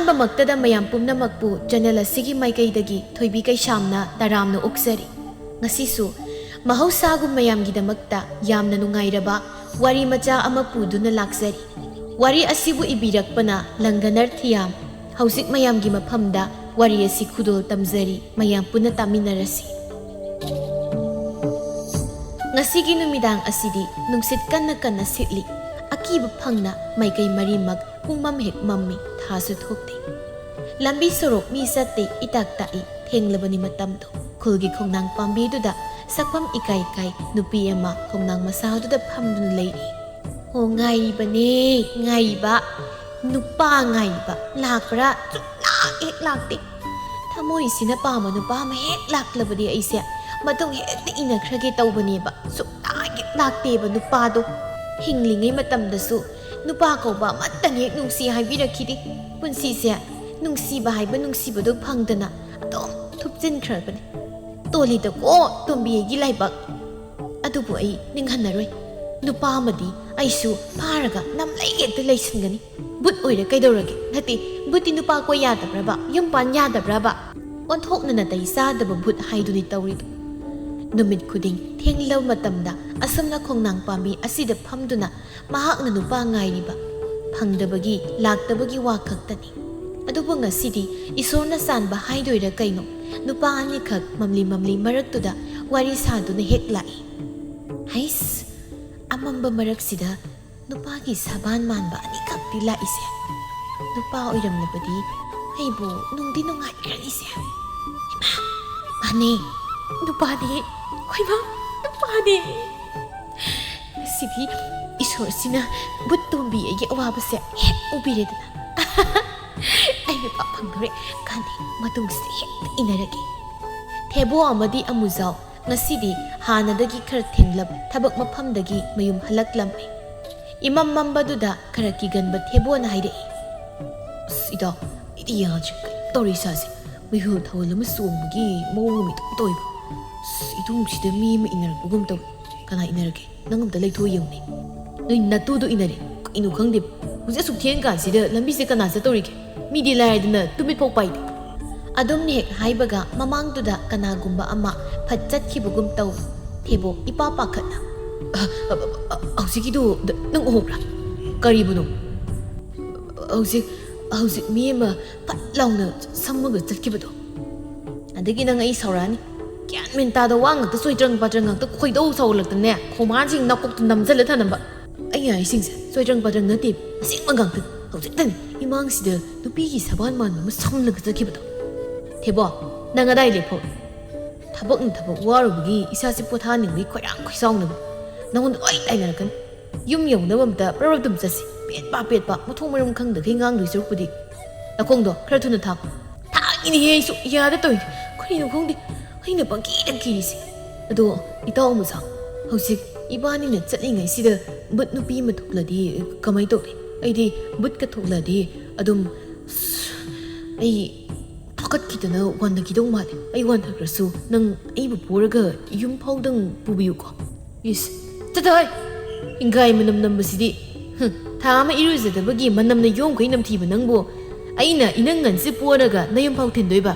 ꯑꯍꯥꯟꯕꯃꯛꯇꯗ ꯃꯌꯥꯝ ꯄꯨꯝꯅꯃꯛꯄꯨ ꯆꯦꯅꯦꯜ ꯑꯁꯤꯒꯤ ꯃꯥꯏꯀꯩꯗꯒꯤ ꯊꯣꯏꯕꯤ ꯀꯩꯁꯥꯝꯅ ꯇꯔꯥꯝꯅ ꯑꯣꯛꯆꯔꯤ꯫ ꯉꯁꯤꯁꯨ ꯃꯍꯧꯁꯥꯒꯨꯝ ꯃꯌꯥꯝꯒꯤꯗꯃꯛꯇ ꯌꯥꯝꯅ ꯅꯨꯡꯉꯥꯏꯔꯕ ꯋꯥꯔꯤ ꯃꯆꯥ ꯑꯃ ꯄꯨꯗꯨꯅ ꯂꯥꯛꯆꯔꯤ꯫ ꯋꯥꯔꯤ ꯑꯁꯤꯕꯨ ꯏꯕꯤꯔꯛꯄꯅ ꯂꯪꯒꯅꯔ ꯊꯤꯌꯥꯝ꯫ ꯍꯧꯖꯤꯛ ꯃꯌꯥꯝꯒꯤ ꯃꯐꯝꯗ ꯋꯥꯔꯤ ꯑꯁꯤ ꯈꯨꯗꯣꯜ ꯇꯝꯖꯔꯤ, ꯃꯌꯥꯝ ꯄꯨꯟꯅ ꯇꯥꯃꯤꯟꯅꯔꯁꯤ꯫ ꯉꯁꯤꯒꯤ ꯅꯨꯃꯤꯗꯥꯡ ꯑꯁꯤꯗꯤ ꯅꯨꯡꯁꯤꯠ ꯀꯟꯅ ꯀꯟꯅ ꯁꯤꯠꯂꯤ꯫ ꯑꯀꯤꯕ ꯐꯪꯅ ꯃꯥꯏꯀꯩ ꯃꯔꯤꯃꯛ ꯄꯨꯡꯃꯝ ꯍꯦꯛ ꯃꯝꯃꯤ, ꯊꯥꯁꯨ ꯊꯣꯛꯇꯦ꯫ ꯂꯝꯕꯤ ꯁꯣꯔꯣꯛ ꯃꯤ ꯆꯠꯇꯦ, ꯏꯇꯥꯛ ꯇꯥꯛꯏ ꯊꯦꯡꯂꯕꯅꯤ ꯃꯇꯝꯗꯣ꯫ ꯈꯨꯜꯒꯤ ꯈꯣꯡꯅꯥꯡ ꯄꯥꯝꯕꯤꯗꯨꯗ ꯁꯛꯐꯝ ꯏꯀꯥꯏ ꯀꯥꯏ ꯅꯨꯄꯤ ꯑꯃ ꯈꯣꯡꯅꯥꯡ ꯃꯁꯥꯗꯨꯗ ꯐꯝꯗꯨꯅ ꯂꯩꯔꯤ꯫ ꯑꯣ ꯉꯥꯏꯔꯤꯕꯅꯦ, ꯉꯥꯏꯔꯤꯕ ꯅꯨꯄꯥ ꯉꯥꯏꯔꯤꯕ, ꯂꯥꯛꯄ꯭ꯔꯥ? ꯁꯨꯡꯂꯥꯛ ꯍꯦꯛ ꯂꯥꯛꯇꯦ꯫ ꯊꯃꯣꯏꯁꯤꯅ ꯄꯥꯝꯕ ꯅꯨꯄꯥ ꯑꯃ ꯍꯦꯛ ꯂꯥꯛꯂꯕꯗꯤ ꯑꯩꯁꯦ ꯃꯇꯨꯡ ꯍꯦꯛꯇ ꯏꯟꯅꯈ꯭ꯔꯒꯦ ꯇꯧꯕꯅꯦꯕ꯫ ꯁꯨꯡꯂꯥꯛ ꯍꯦꯛ ꯂꯥꯛꯇꯦꯕ ꯅꯨꯄꯥꯗꯣ꯫ ꯍꯤꯡꯂꯤꯉꯩ ꯃꯇꯝꯗꯁꯨ ꯅꯨꯄꯥ ꯀꯧꯕ ꯑꯃꯠꯇ ꯍꯦꯛ ꯅꯨꯡꯁꯤ ꯍꯥꯏꯕꯤꯔꯛꯈꯤꯗꯦ꯫ ꯄꯨꯟꯁꯤꯁꯦ ꯅꯨꯡꯁꯤꯕ ꯍꯥꯏꯕ ꯅꯨꯡꯁꯤꯕꯗꯣ ꯐꯪꯗꯅ ꯑꯗꯨꯝ ꯊꯨꯞꯆꯤꯟꯈ꯭ꯔꯕꯅꯦ꯫ ꯇꯣꯜꯂꯤꯗꯀꯣ ꯇꯣꯝꯕꯤ ꯑꯩꯒꯤ ꯂꯥꯏꯕꯛ꯫ ꯑꯗꯨꯕꯨ ꯑꯩ ꯅꯤꯡꯍꯟꯅꯔꯣꯏ꯫ ꯅꯨꯄꯥ ꯑꯃꯗꯤ ꯑꯩꯁꯨ ꯐꯥꯔꯒ ꯅꯝꯂꯩ ꯍꯦꯛꯇ ꯂꯩꯁꯤꯟꯒꯅꯤ꯫ ꯕꯨꯠ ꯑꯣꯏꯔ ꯀꯩꯗꯧꯔꯒꯦ? ꯅꯠꯇꯦ, ꯕꯨꯠꯇꯤ ꯅꯨꯄꯥ ꯀꯣꯏ ꯌꯥꯗꯕ꯭ꯔꯕ? ꯌꯨꯝ ꯄꯥꯟ ꯌꯥꯗꯕ꯭ꯔꯕ? ꯑꯣꯟꯊꯣꯛꯅ ꯅꯥꯇꯩ ꯆꯥꯗꯕ ꯕꯨꯠ ꯍꯥꯏꯗꯨꯅꯤ ꯇꯧꯔꯤꯗꯣ꯫ ꯅꯨꯃꯤꯠ ꯈꯨꯗꯤꯡ ꯊꯦꯡꯂꯕ ꯃꯇꯝꯗ ꯑꯁꯨꯝꯅ ꯈꯣꯡꯅꯥꯡ ꯄꯥꯝꯕꯤ ꯑꯁꯤꯗ ꯐꯝꯗꯨꯅ ꯃꯍꯥꯛꯅ ꯅꯨꯄꯥ ꯉꯥꯏꯔꯤꯕ, ꯐꯪꯗꯕꯒꯤ ꯂꯥꯛꯇꯕꯒꯤ ꯋꯥ ꯈꯛꯇꯅꯤ꯫ ꯑꯗꯨꯕꯨ ꯉꯁꯤꯗꯤ ꯏꯁꯣꯔꯅ ꯆꯥꯟꯕ ꯍꯥꯏꯗꯣꯏꯔꯥ ꯀꯩꯅꯣ, ꯅꯨꯄꯥ ꯑꯅꯤꯈꯛ ꯃꯝꯂꯤ ꯃꯝꯂꯤ ꯃꯔꯛꯇꯨꯗ ꯋꯥꯔꯤ ꯁꯥꯗꯨꯅ ꯍꯦꯛ ꯂꯥꯛꯏ꯫ ꯍꯩꯁ, ꯑꯃꯝꯕ ꯃꯔꯛꯁꯤꯗ ꯅꯨꯄꯥꯒꯤ ꯁꯕꯥꯟ ꯃꯥꯟꯕ ꯑꯅꯤꯈꯛꯇꯤ ꯂꯥꯛꯏꯁꯦ꯫ ꯅꯨꯄꯥ ꯑꯣꯏꯔꯝꯂꯕꯗꯤ ꯑꯩꯕꯨ ꯅꯨꯡꯗꯤ ꯅꯨꯡꯉꯥꯏꯈ꯭ꯔꯅꯤꯁꯦ꯫ ꯏꯃꯥ, ꯃꯥꯅꯦ, ꯅꯨꯄꯥꯅꯦ, ꯈꯣꯏꯃ ꯅꯨꯄꯥꯅꯦ꯫ ꯉꯁꯤꯗꯤ ꯏꯁꯣꯔꯁꯤꯅ ꯕꯨꯠ ꯇꯣꯝꯕꯤ ꯑꯩꯒꯤ ꯑꯋꯥꯕꯁꯦ ꯍꯦꯛ ꯎꯕꯤꯔꯦꯗꯅ ꯑꯩ ꯅꯨꯄꯥ ꯐꯪꯗꯣꯔꯦ, ꯀꯥꯟꯗꯦ ꯃꯇꯨꯡꯁꯤꯗ ꯍꯦꯛꯇ ꯏꯟꯅꯔꯒꯦ꯫ ꯊꯦꯕꯣ ꯑꯃꯗꯤ ꯑꯃꯨꯖꯥꯎ ꯉꯁꯤꯗꯤ ꯍꯥꯟꯅꯗꯒꯤ ꯈꯔ ꯊꯦꯡꯂꯞ ꯊꯕꯛ ꯃꯐꯝꯗꯒꯤ ꯃꯌꯨꯝ ꯍꯜꯂꯛꯂꯝꯃꯤ꯫ ꯏꯃꯝ ꯃꯝꯕꯗꯨꯗ ꯈꯔ ꯀꯤꯒꯟꯕ ꯊꯦꯕꯣꯅ ꯍꯥꯏꯔꯛꯏ꯫ ꯑꯁ ꯏꯇꯥꯎ, ꯑꯩꯗꯤ ꯌꯥꯗ꯭ꯔꯦ, ꯀꯩꯅꯣ ꯇꯧꯔꯤ ꯏꯁꯥꯁꯦ, ꯃꯤꯍꯨꯜ ꯊꯥꯋꯜ ꯑꯃ ꯆꯣꯡꯕꯒꯤ ꯃꯑꯣꯡ ꯑꯃ ꯏꯇꯧ ꯇꯧꯏꯕ꯫ ꯏꯇꯨꯡꯁꯤꯗ ꯃꯤ ꯑꯃ ꯏꯟꯅꯔꯛꯄꯒꯨꯝ ꯇꯧꯏ꯫ ꯀꯅꯥ ꯏꯟꯅꯔꯒꯦ? ꯅꯪ ꯑꯝꯇ ꯂꯩꯊꯣꯛ ꯌꯦꯡꯉꯨꯅꯦ꯫ ꯅꯣꯏ ꯅꯇꯨꯗꯣ ꯏꯟꯅꯔꯦ, ꯀꯩꯅꯣ ꯈꯪꯗꯦ꯫ ꯍꯧꯖꯤꯛ ꯑꯁꯨꯛ ꯊꯦꯡ ꯀꯥꯟꯁꯤꯗ ꯂꯝꯕꯤꯁꯦ ꯀꯅꯥ ꯆꯠꯇꯧꯔꯤꯒꯦ? ꯃꯤꯗꯤ ꯂꯥꯏꯔꯗꯅ ꯇꯨꯃꯤꯠ ꯐꯥꯎ ꯄꯥꯏꯗꯦ꯫ ꯑꯗꯨꯝꯅ ꯍꯦꯛ ꯍꯥꯏꯕꯒ ꯃꯃꯥꯡꯗꯨꯗ ꯀꯅꯥꯒꯨꯝꯕ ꯑꯃ ꯐꯠ ꯆꯠꯈꯤꯕꯒꯨꯝ ꯇꯧꯏ꯫ ꯊꯦꯕꯣ ꯏꯄꯥ ꯄꯥꯈꯠꯅ ꯍꯧꯖꯤꯛꯀꯤꯗꯣ ꯅꯪ ꯎꯍꯧꯕ꯭ꯔꯥ? ꯀꯔꯤꯕꯨꯅꯣ? ꯍꯧꯖꯤꯛ ꯃꯤ ꯑꯃ ꯐꯠ ಲಾꯎꯅ ꯁꯝꯃꯒ ꯆꯠꯈꯤꯕꯗꯣ꯫ ꯑꯗꯒꯤ ꯅꯪ ꯑꯩ ꯁꯥꯎꯔꯛꯑꯅꯤ꯫ ꯒ꯭ꯌꯥꯟ ꯃꯦꯟ ꯇꯥꯗ ꯋꯥ ꯉꯥꯛꯇ ꯆꯣꯏꯗ꯭ꯔꯪ ꯄꯥꯗ꯭ꯔꯪ ꯉꯥꯛꯇ ꯈꯣꯏꯗꯧ ꯁꯥꯎꯒꯠꯂꯛꯇꯅꯦ ꯈꯣꯡꯕꯥꯟꯁꯤꯡ ꯅꯥꯀꯣꯛꯇ ꯅꯝꯖꯜꯂ ꯊꯅꯝꯕ꯫ ꯑꯩ ꯍꯥꯏꯁꯤꯡꯁꯦ ꯆꯣꯏꯗ꯭ꯔꯪ ꯄꯥꯗ꯭ꯔꯪ ꯅꯠꯇꯦ, ꯑꯁꯦꯡꯕ ꯉꯥꯛꯇꯅꯤ꯫ ꯍꯧꯖꯤꯛꯇꯅꯤ ꯏꯃꯥꯡꯁꯤꯗ ꯅꯨꯄꯤꯒꯤ ꯁꯕꯥꯟ ꯃꯥꯟꯕ ꯑꯃ ꯁꯝꯂꯒ ꯆꯠꯈꯤꯕꯗꯣ꯫ ꯊꯦꯕꯣ, ꯅꯪ ꯑꯗꯥꯏ ꯂꯦꯞꯐꯧ꯫ ꯊꯕꯛꯅ ꯊꯕꯛ ꯋꯥꯔꯨꯕꯒꯤ ꯏꯁꯥꯁꯦ ꯄꯣꯊꯥꯅꯤꯡꯕꯒꯤ ꯈꯣꯏꯔꯥꯡ ꯈꯣꯏꯁꯥꯎꯅꯕ ꯅꯪꯉꯣꯟꯗ ꯂꯣꯏ ꯇꯥꯏꯅꯔꯛꯀꯅꯤ꯫ ꯌꯨꯝ ꯌꯧꯅꯕ ꯑꯝꯇ ꯄ꯭ꯔꯞ ꯇꯨꯝ ꯆꯠꯁꯤ꯫ ꯄꯦꯠꯄ ꯃꯊꯣꯡ ꯃꯔꯝ ꯈꯪꯗꯈꯩ ꯉꯥꯡꯗꯣꯏ ꯁꯔꯨꯛꯄꯨꯗꯤ ꯅꯈꯣꯡꯗꯣ ꯈꯔ ꯊꯨꯅ ꯊꯥꯡ꯫ ꯊꯥꯡꯉꯤꯅꯦꯍꯦ ꯑꯩꯁꯨ, ꯌꯥꯗ ꯇꯧꯏꯅꯦ꯫ ꯀꯔꯤꯅꯣ ꯈꯪꯗꯦ ꯑꯩꯅ ꯄꯪꯀꯤꯗ ꯀꯤꯔꯤꯁꯦ꯫ ꯑꯗꯣ ꯏꯇꯥꯎ ꯑꯃꯨꯖꯥꯎ, ꯍꯧꯖꯤꯛ ꯏꯕꯥꯅꯤꯅ ꯆꯠꯂꯤꯉꯩꯁꯤꯗ ꯕꯨꯠ ꯅꯨꯄꯤ ꯑꯃ ꯊꯣꯛꯂꯗꯤ ꯀꯃꯥꯏꯅ ꯇꯧꯅꯤ? ꯑꯩꯗꯤ ꯕꯨꯠꯀ ꯊꯣꯛꯂꯗꯤ ꯑꯗꯨꯝ ꯑꯩ ꯐꯥꯀꯠꯈꯤꯗꯅ ꯋꯥꯟꯊꯈꯤꯗꯧ ꯃꯥꯜꯂꯦ꯫ ꯑꯩ ꯋꯥꯟꯊꯈ꯭ꯔꯁꯨ ꯅꯪ ꯑꯩꯕꯨ ꯄꯨꯔꯒ ꯌꯨꯝ ꯐꯥꯎꯗꯪ ꯄꯨꯕꯤꯌꯨꯀꯣ꯫ ꯏꯁ, ꯆꯠꯊꯣꯏ! ꯍꯤꯡꯒꯥꯏ ꯃꯅꯝ ꯅꯝꯕꯁꯤꯗꯤ! ꯊꯥ ꯑꯃ ꯏꯔꯨꯖꯗꯕꯒꯤ ꯃꯅꯝꯅ ꯌꯣꯝꯈꯩ ꯅꯝꯊꯤꯕ ꯅꯪꯕꯨ ꯑꯩꯅ ꯏꯅꯪ ꯉꯟꯁꯤ ꯄꯣꯔꯒ ꯅꯌꯨꯝ ꯐꯥꯎ ꯊꯤꯟꯗꯣꯏꯕ?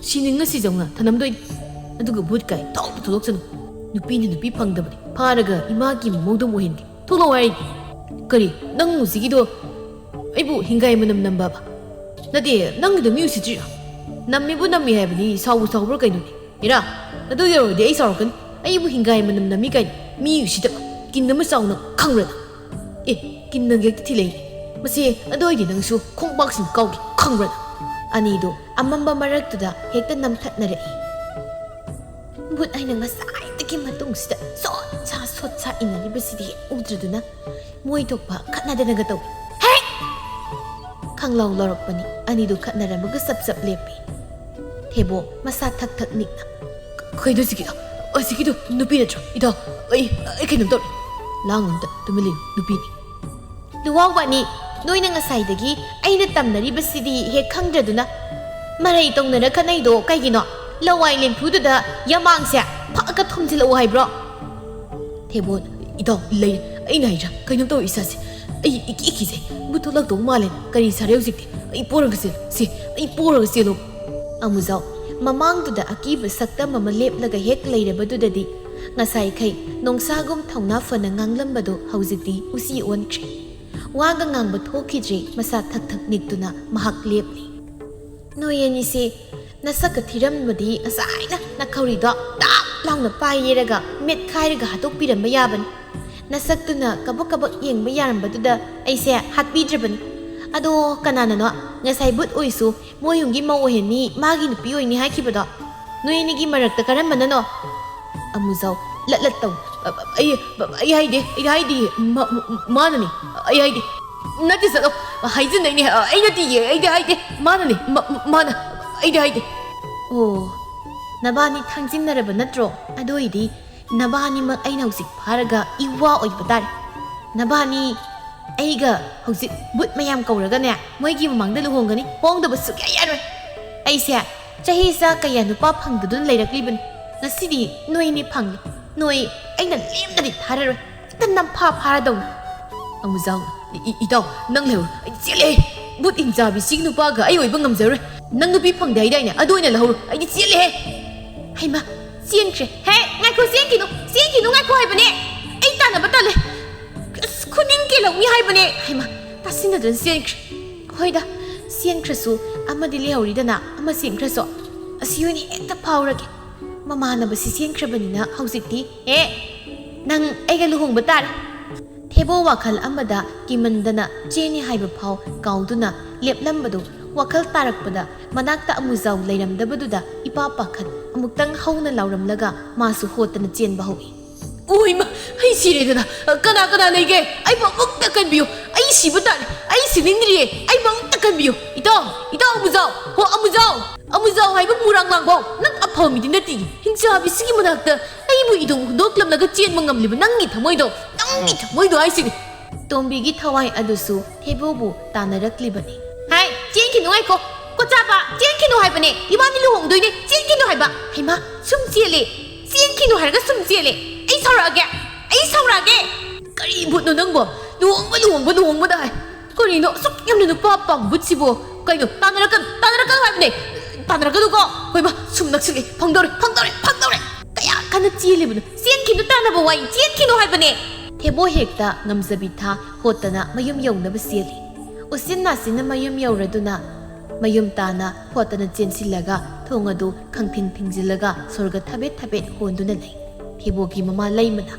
ꯁꯤꯅꯤꯡꯉ ꯁꯤꯖꯧꯅ ꯊꯅꯝꯗꯣꯏꯅꯤ꯫ ꯑꯗꯨꯒ ꯕꯨꯠ ꯀꯥꯏ ꯊꯣꯛꯄꯨ ꯊꯣꯛꯂꯛꯁꯅꯨ꯫ ꯅꯨꯄꯤꯅ ꯅꯨꯄꯤ ꯐꯪꯗꯕꯅꯤ, ꯐꯥꯔꯒ ꯏꯃꯥꯒꯤ ꯃꯃꯧꯗꯪ ꯑꯣꯏꯍꯟꯒꯦ꯫ ꯊꯣꯛꯂꯛꯑꯣ ꯍꯥꯏꯔꯤꯅꯤ꯫ ꯀꯔꯤ, ꯅꯪ ꯍꯧꯖꯤꯛꯀꯤꯗꯣ ꯑꯩꯕꯨ ꯍꯤꯡꯒꯥꯏ ꯃꯅꯝ ꯅꯝꯕꯕ? ꯅꯠꯇꯦ, ꯅꯪꯒꯤꯗꯣ ꯃꯤ ꯎꯁꯤꯠꯇ꯭ꯔꯤꯔꯣ? ꯅꯝꯃꯤꯕꯨ ꯅꯝꯃꯤ ꯍꯥꯏꯕꯅꯤ, ꯁꯥꯎꯕꯨ ꯁꯥꯎꯕ꯭ꯔꯥ ꯀꯩꯅꯣꯅꯦ? ꯏꯔꯥ, ꯑꯗꯨ ꯌꯧꯔꯗꯤ ꯑꯩ ꯁꯥꯎꯔꯛꯀꯅꯤ꯫ ꯑꯩꯕꯨ ꯍꯤꯡꯒꯥꯏ ꯃꯅꯝ ꯅꯝꯃꯤ ꯀꯥꯏꯅ ꯃꯤ ꯎꯁꯤꯠꯇꯕ ꯀꯤꯟ ꯑꯃ ꯆꯥꯎꯅ ꯈꯪꯕ꯭ꯔꯅ? ꯑꯦ, ꯀꯤꯟꯅ ꯍꯦꯛꯇ ꯊꯤꯜꯂꯛꯏꯅꯦ ꯃꯁꯤ꯫ ꯑꯗꯨ ꯑꯣꯏꯗꯤ ꯅꯪꯁꯨ ꯈꯣꯡꯄꯥꯛꯁꯤꯡ ꯀꯥꯎꯒꯦ ꯈꯪꯕ꯭ꯔꯅ? ꯑꯅꯤꯗꯣ ꯑꯃꯝꯕ ꯃꯔꯛꯇꯨꯗ ꯍꯦꯛꯇ ꯅꯝꯊꯠꯅꯔꯛꯏ꯫ ꯕꯨꯠ ꯑꯩꯅ ꯉꯁꯥꯏꯗꯒꯤ ꯃꯇꯨꯡꯁꯤꯗ ꯁꯣꯠ ꯁꯥ ꯏꯟꯅꯔꯤꯕꯁꯤꯗꯤ ꯍꯦꯛ ꯎꯗ꯭ꯔꯗꯨꯅ ꯃꯣꯏ ꯊꯣꯛꯄ ꯈꯠꯅꯗꯅꯒ ꯇꯧꯏ꯫ ꯍꯦꯛ ꯈꯪꯂꯥꯎ ꯂꯥꯎꯔꯛꯄꯅꯤ꯫ ꯑꯅꯤꯗꯨ ꯈꯠꯅꯔꯝꯃꯒ ꯆꯞ ꯂꯦꯞꯄꯤ꯫ ꯊꯦꯕꯣ ꯃꯁꯥ ꯊꯛ ꯊꯛ ꯅꯤꯛꯅ ꯀꯩꯅꯣ ꯍꯧꯖꯤꯛꯀꯤꯗꯣ ꯅꯨꯄꯤ ꯅꯠꯇ꯭ꯔꯣ? ꯏꯇꯥꯎ, ꯑꯩ ꯀꯩꯅꯣꯝ ꯇꯧꯔꯦ꯫ ꯂꯥꯡꯒꯅꯨ ꯑꯝꯇ, ꯇꯨꯃꯤꯟ ꯂꯩꯌꯨ, ꯅꯨꯄꯤꯅꯤ꯫ ꯂꯨꯋꯥꯎꯕꯅꯤ, ꯅꯣꯏꯅ ꯉꯁꯥꯏꯗꯒꯤ ꯑꯩꯅ ꯇꯝꯅꯔꯤꯕꯁꯤꯗꯤ ꯍꯦꯛ ꯈꯪꯗ꯭ꯔꯗꯨꯅ ꯃꯔꯩ ꯇꯧꯅꯔ ꯈꯠꯅꯩꯗꯣ ꯀꯩꯒꯤꯅꯣ? ꯂꯋꯥꯏ ꯂꯦꯝꯐꯨꯗꯨꯗ ꯌꯥꯃꯥꯡꯁꯦ ꯐꯛꯑꯒ ꯊꯣꯝꯖꯤꯜꯂꯛꯑꯣ ꯍꯥꯏꯕ꯭ꯔꯣ? ꯊꯦꯕꯣ, ꯏꯇꯥꯎ ꯂꯩ, ꯑꯩꯅ ꯍꯥꯏꯗ꯭ꯔꯥ ꯀꯩꯅꯣꯝ ꯇꯧꯏ ꯏꯁꯥꯁꯦ꯫ ꯏꯀꯤꯁꯦ ꯕꯨꯠ ꯊꯣꯛꯂꯛꯇꯧ ꯃꯥꯜꯂꯦ ꯀꯔꯤ ꯁꯥꯔꯦ ꯍꯧꯖꯤꯛꯇꯤ ꯑꯩ ꯄꯣꯔꯒ ꯆꯦꯜꯂꯨ ꯑꯃꯨꯖꯥꯎ ꯃꯃꯥꯡꯗꯨꯗ ꯑꯀꯤꯕ ꯁꯛꯇꯝ ꯑꯃ ꯂꯦꯞꯂꯒ ꯍꯦꯛ ꯂꯩꯔꯕꯗꯨꯗꯗꯤ ꯉꯁꯥꯏꯈꯩ ꯅꯣꯡꯁꯥꯒꯨꯝ ꯊꯧꯅꯥ ꯐꯅ ꯉꯥꯡꯂꯝꯕꯗꯣ ꯍꯧꯖꯤꯛꯇꯤ ꯎꯁꯤ ꯑꯣꯟꯈ꯭ꯔꯦ ꯋꯥꯒ ꯉꯥꯡꯕ ꯊꯣꯛꯈꯤꯗ꯭ꯔꯦ ꯃꯁꯥ ꯊꯛ ꯊꯛ ꯅꯤꯛꯇꯨꯅ ꯃꯍꯥꯛ ꯂꯦꯞꯂꯤ ꯅꯣꯏ ꯑꯅꯤꯁꯦ ꯅꯁꯛꯀ ꯊꯤꯔꯝꯕꯗꯤ ꯉꯁꯥꯏꯅ ꯅꯈꯧꯔꯤꯗꯣ ꯇꯥꯞ ꯂꯥꯎꯅ ꯄꯥꯏꯔꯒ ꯃꯦꯠꯈꯥꯏꯔꯒ ꯍꯥꯠꯇꯣꯛꯄꯤꯔꯝꯕ ꯌꯥꯕꯅꯤ ꯅꯁꯛꯇꯨꯅ ꯀꯕꯛ ꯀꯕꯛ ꯌꯦꯡꯕ ꯌꯥꯔꯝꯕꯗꯨꯗ ꯑꯩꯁꯦ ꯍꯥꯠꯄꯤꯗ꯭ꯔꯕꯅꯤ ꯑꯗꯣ ꯀꯅꯥꯅꯅꯣ ꯉꯁꯥꯏ ꯕꯨꯠ ꯑꯣꯏꯁꯨ ꯃꯣꯏ ꯌꯨꯝꯒꯤ ꯃꯧ ꯑꯣꯏꯍꯟꯅꯤ ꯃꯥꯒꯤ ꯅꯨꯄꯤ ꯑꯣꯏꯅꯤ ꯍꯥꯏꯈꯤꯕꯗꯣ ꯅꯣꯏ ꯑꯅꯤꯒꯤ ꯃꯔꯛꯇ ꯀꯔꯝꯕꯅꯅꯣ ꯑꯃꯨꯖꯥꯎ ꯂꯠ ꯇꯧ ꯑꯩ ꯍꯥꯏꯗꯦ ꯃꯥꯅꯅꯤ ꯑꯩ ꯍꯥꯏꯗꯦ ꯅꯠꯇꯦ ꯆꯠꯂꯣ ꯍꯥꯏꯖꯤꯟꯅꯩꯅꯦ ꯑꯩ ꯅꯠꯇꯤꯌꯦ ꯑꯩꯗꯤ ꯍꯥꯏꯗꯦ ꯃꯥꯅꯅꯤ ꯃꯥꯅ ꯑꯩꯗꯤ ꯍꯥꯏꯗꯦ ꯑꯣ ꯅꯕꯥꯅꯤ ꯊꯥꯡꯖꯤꯟꯅꯔꯕ ꯅꯠꯇ꯭ꯔꯣ ꯑꯗꯨ ꯑꯣꯏꯗꯤ ꯅꯕꯥꯅꯤꯃꯛ ꯑꯩꯅ ꯍꯧꯖꯤꯛ ꯐꯥꯔꯒ ꯏꯋꯥ ꯑꯣꯏꯕ ꯇꯥꯔꯦ ꯅꯕꯥꯅꯤ ꯑꯩꯒ ꯍꯧꯖꯤꯛ ꯕꯨꯠ ꯃꯌꯥꯝ ꯀꯧꯔꯒꯅꯦ ꯃꯣꯏꯒꯤ ꯃꯃꯥꯡꯗ ꯂꯨꯍꯣꯡꯒꯅꯤ ꯍꯣꯡꯗꯕ ꯁꯨꯛꯌꯥ ꯌꯥꯔꯣꯏ ꯑꯩꯁꯦ ꯆꯍꯤꯆꯥ ꯀꯌꯥ ꯅꯨꯄꯥ ꯐꯪꯗꯗꯨꯅ ꯂꯩꯔꯛꯂꯤꯕꯅꯤ ꯉꯁꯤꯗꯤ ꯅꯣꯏꯅꯤ ꯐꯪꯂꯤ ꯅꯣꯏ ꯑꯩꯅ ꯂꯦꯝꯅꯗꯤ ꯊꯥꯔꯔꯣꯏ ꯍꯦꯛꯇ ꯅꯝꯐꯥ ꯐꯥꯔꯗꯧꯅꯤ ꯑꯃꯨꯖꯥꯎ ꯏꯇꯥꯎ ꯅꯪ ꯂꯩꯍꯧ ꯑꯩ ꯆꯦꯜꯂꯦ ꯕꯨꯠ ꯍꯤꯡꯆꯥꯕꯤ ꯁꯤꯒꯤ ꯅꯨꯄꯥꯒ ꯑꯩ ꯑꯣꯏꯕ ꯉꯝꯖꯔꯣꯏ ꯅꯪ ꯅꯨꯄꯤ ꯐꯪꯗꯦ ꯍꯥꯏꯗꯥꯏꯅꯦ ꯑꯗꯨ ꯑꯣꯏꯅ ꯂꯧꯍꯧꯔꯣ ꯑꯩꯗꯤ ꯆꯦꯜꯂꯦꯍꯦ ꯍꯩꯃꯥ ꯆꯦꯟꯈ꯭ꯔꯦ ꯍꯦ ꯉꯥꯏꯈꯣ ꯆꯦꯟꯈꯤꯅꯨ ꯉꯥꯏꯈꯣ ꯍꯥꯏꯕꯅꯦ ꯑꯩ ꯇꯥꯟꯅꯕ ꯇꯜꯂꯦ ꯑꯁ ꯈꯨꯅꯤꯡ ꯀꯦꯜꯍꯧꯅꯤ ꯍꯥꯏꯕꯅꯦ ꯍꯩꯃꯥ ꯇꯥꯁꯤꯟꯅꯗꯅ ꯆꯦꯟꯈ꯭ꯔꯦ ꯍꯣꯏꯗ ꯆꯦꯟꯈ꯭ꯔꯁꯨ ꯑꯃꯗꯤ ꯂꯩꯍꯧꯔꯤꯗꯅ ꯑꯃ ꯆꯦꯟꯈ꯭ꯔꯁꯨ ꯑꯁꯤ ꯑꯣꯏꯅ ꯍꯦꯛꯇ ꯐꯥꯎꯔꯒꯦ ꯃꯃꯥꯟꯅꯕꯁꯤ ꯆꯦꯟꯈ꯭ꯔꯕꯅꯤꯅ ꯍꯧꯖꯤꯛꯇꯤ ꯅꯪ ꯑꯩꯒ ꯂꯨꯍꯣꯡꯕ ꯇꯥꯔꯦ ꯊꯦꯕꯣ ꯋꯥꯈꯜ ꯑꯃꯗ ꯀꯤꯃꯟꯗꯅ ꯆꯦꯅꯤ ꯍꯥꯏꯕ ꯐꯥꯎ ꯀꯥꯎꯗꯨꯅ ꯂꯦꯞꯂꯝꯕꯗꯨ ꯋꯥꯈꯜ ꯇꯥꯔꯛꯄꯗ ꯃꯅꯥꯛꯇ ꯑꯃꯨꯖꯥꯎ ꯂꯩꯔꯝꯗꯕꯗꯨꯗ ꯏꯄꯥ ꯄꯥꯈꯠ ꯑꯃꯨꯛꯇꯪ ꯍꯧꯅ ꯂꯥꯎꯔꯝꯂꯒ ꯃꯥꯁꯨ ꯍꯣꯠꯇꯅ ꯆꯦꯟꯕ ꯍꯧꯏ ꯑꯣꯏꯃ ꯑꯩ ꯁꯤꯔꯦꯗꯅ ꯀꯅꯥ ꯂꯩꯒꯦ ꯑꯩꯕꯨ ꯑꯃꯨꯛꯇ ꯀꯟꯕꯤꯌꯨ ꯑꯩ ꯁꯤꯕ ꯇꯥꯔꯦ ꯑꯩ ꯁꯤꯅꯤꯡꯗ꯭ꯔꯤꯌꯦ ꯑꯩꯕꯨ ꯑꯃꯨꯛꯇ ꯀꯟꯕꯤꯌꯨ ꯏꯇꯥꯎ ꯑꯃꯨꯖꯥꯎ ꯍꯥꯏꯕ ꯃꯨꯔꯥꯡ ꯂꯥꯡꯕꯧ ꯅꯪ ꯑꯐꯕ ꯃꯤꯗꯤ ꯅꯠꯇꯤꯌꯦ ꯍꯤꯡꯆꯥꯕꯤꯁꯤꯒꯤ ꯃꯅꯥꯛꯇ ꯑꯩꯕꯨ ꯏꯗꯣꯡ ꯍꯨꯟꯗꯣꯛꯂꯝꯂꯒ ꯆꯦꯟꯕ ꯉꯝꯂꯤꯕ ꯅꯪꯒꯤ ꯊꯃꯣꯏꯗꯣ ꯍꯥꯏꯁꯤꯅꯤ ꯇꯣꯝꯕꯤꯒꯤ ꯊꯋꯥꯏ ꯑꯗꯨꯁꯨ ꯊꯦꯕꯣꯕꯨ ꯇꯥꯟꯅꯔꯛꯂꯤꯕꯅꯤ ꯍꯥꯏ ꯆꯦꯟꯈꯤꯅꯨ ꯉꯥꯏꯈꯣ ꯀꯣꯆꯥꯄꯥ ꯆꯦꯟꯈꯤꯅꯨ ꯍꯥꯏꯕꯅꯦ ꯏꯕꯥꯅꯤ ꯂꯨꯍꯣꯡꯗꯣꯏꯅꯦ ꯆꯦꯟꯈꯤꯅꯨ ꯍꯥꯏꯕ ꯍꯩꯃꯥ ꯁꯨꯝ ꯆꯦꯜꯂꯦ ꯆꯦꯟꯈꯤꯅꯨ ꯍꯥꯏꯔꯒ ꯁꯨꯝ ꯆꯦꯜꯂꯦ ꯑꯩ ꯁꯥꯎꯔꯛꯑꯒꯦ ꯀꯔꯤ ꯕꯨꯠꯅꯣ ꯅꯪꯕꯣ ꯂꯨꯍꯣꯡꯕꯗ ꯍꯥꯏ ꯀꯔꯤꯅꯣ ꯑꯁꯨꯛ ꯌꯥꯝꯅ ꯅꯨꯄꯥ ꯄꯥꯝꯕ ꯕꯨꯠꯁꯤꯕꯣ ꯀꯩꯅꯣ ꯇꯥꯟꯅꯔꯛꯀꯅꯨ ꯍꯥꯏꯕꯅꯦ ꯇꯥꯟꯅꯔꯛꯀꯅꯨꯀꯣ ꯍꯣꯏꯃ ꯁꯨꯝ ꯅꯛꯁꯤꯜꯂꯦ ꯐꯪꯗꯧꯔꯦ ꯀꯌꯥ ꯀꯟꯅ ꯆꯦꯜꯂꯤꯕꯅꯣ ꯆꯦꯟꯈꯤꯅꯨ ꯇꯥꯟꯅꯕ ꯋꯥꯏ ꯆꯦꯟꯈꯤꯅꯨ ꯍꯥꯏꯕꯅꯦ ꯊꯦꯕꯣ ꯍꯦꯛꯇ ꯉꯝꯖꯕꯤ ꯊꯥ ꯍꯣꯠꯇꯅ ꯃꯌꯨꯝ ꯌꯧꯅꯕ ꯆꯦꯜꯂꯤ ꯎꯆꯤꯟ ꯅꯥꯆꯤꯟꯅ ꯃꯌꯨꯝ ꯌꯧꯔꯗꯨꯅ ꯃꯌꯨꯝ ꯇꯥꯅ ꯍꯣꯠꯇꯅ ꯆꯦꯟꯁꯤꯜꯂꯒ ꯊꯣꯡ ꯑꯗꯨ ꯈꯪꯊꯤꯡ ꯊꯤꯡꯖꯤꯜꯂꯒ ꯁꯣꯔꯒ ꯊꯕꯦꯠ ꯍꯣꯟꯗꯨꯅ ꯂꯩ ꯊꯦꯕꯣꯒꯤ ꯃꯃꯥ ꯂꯩꯃꯅ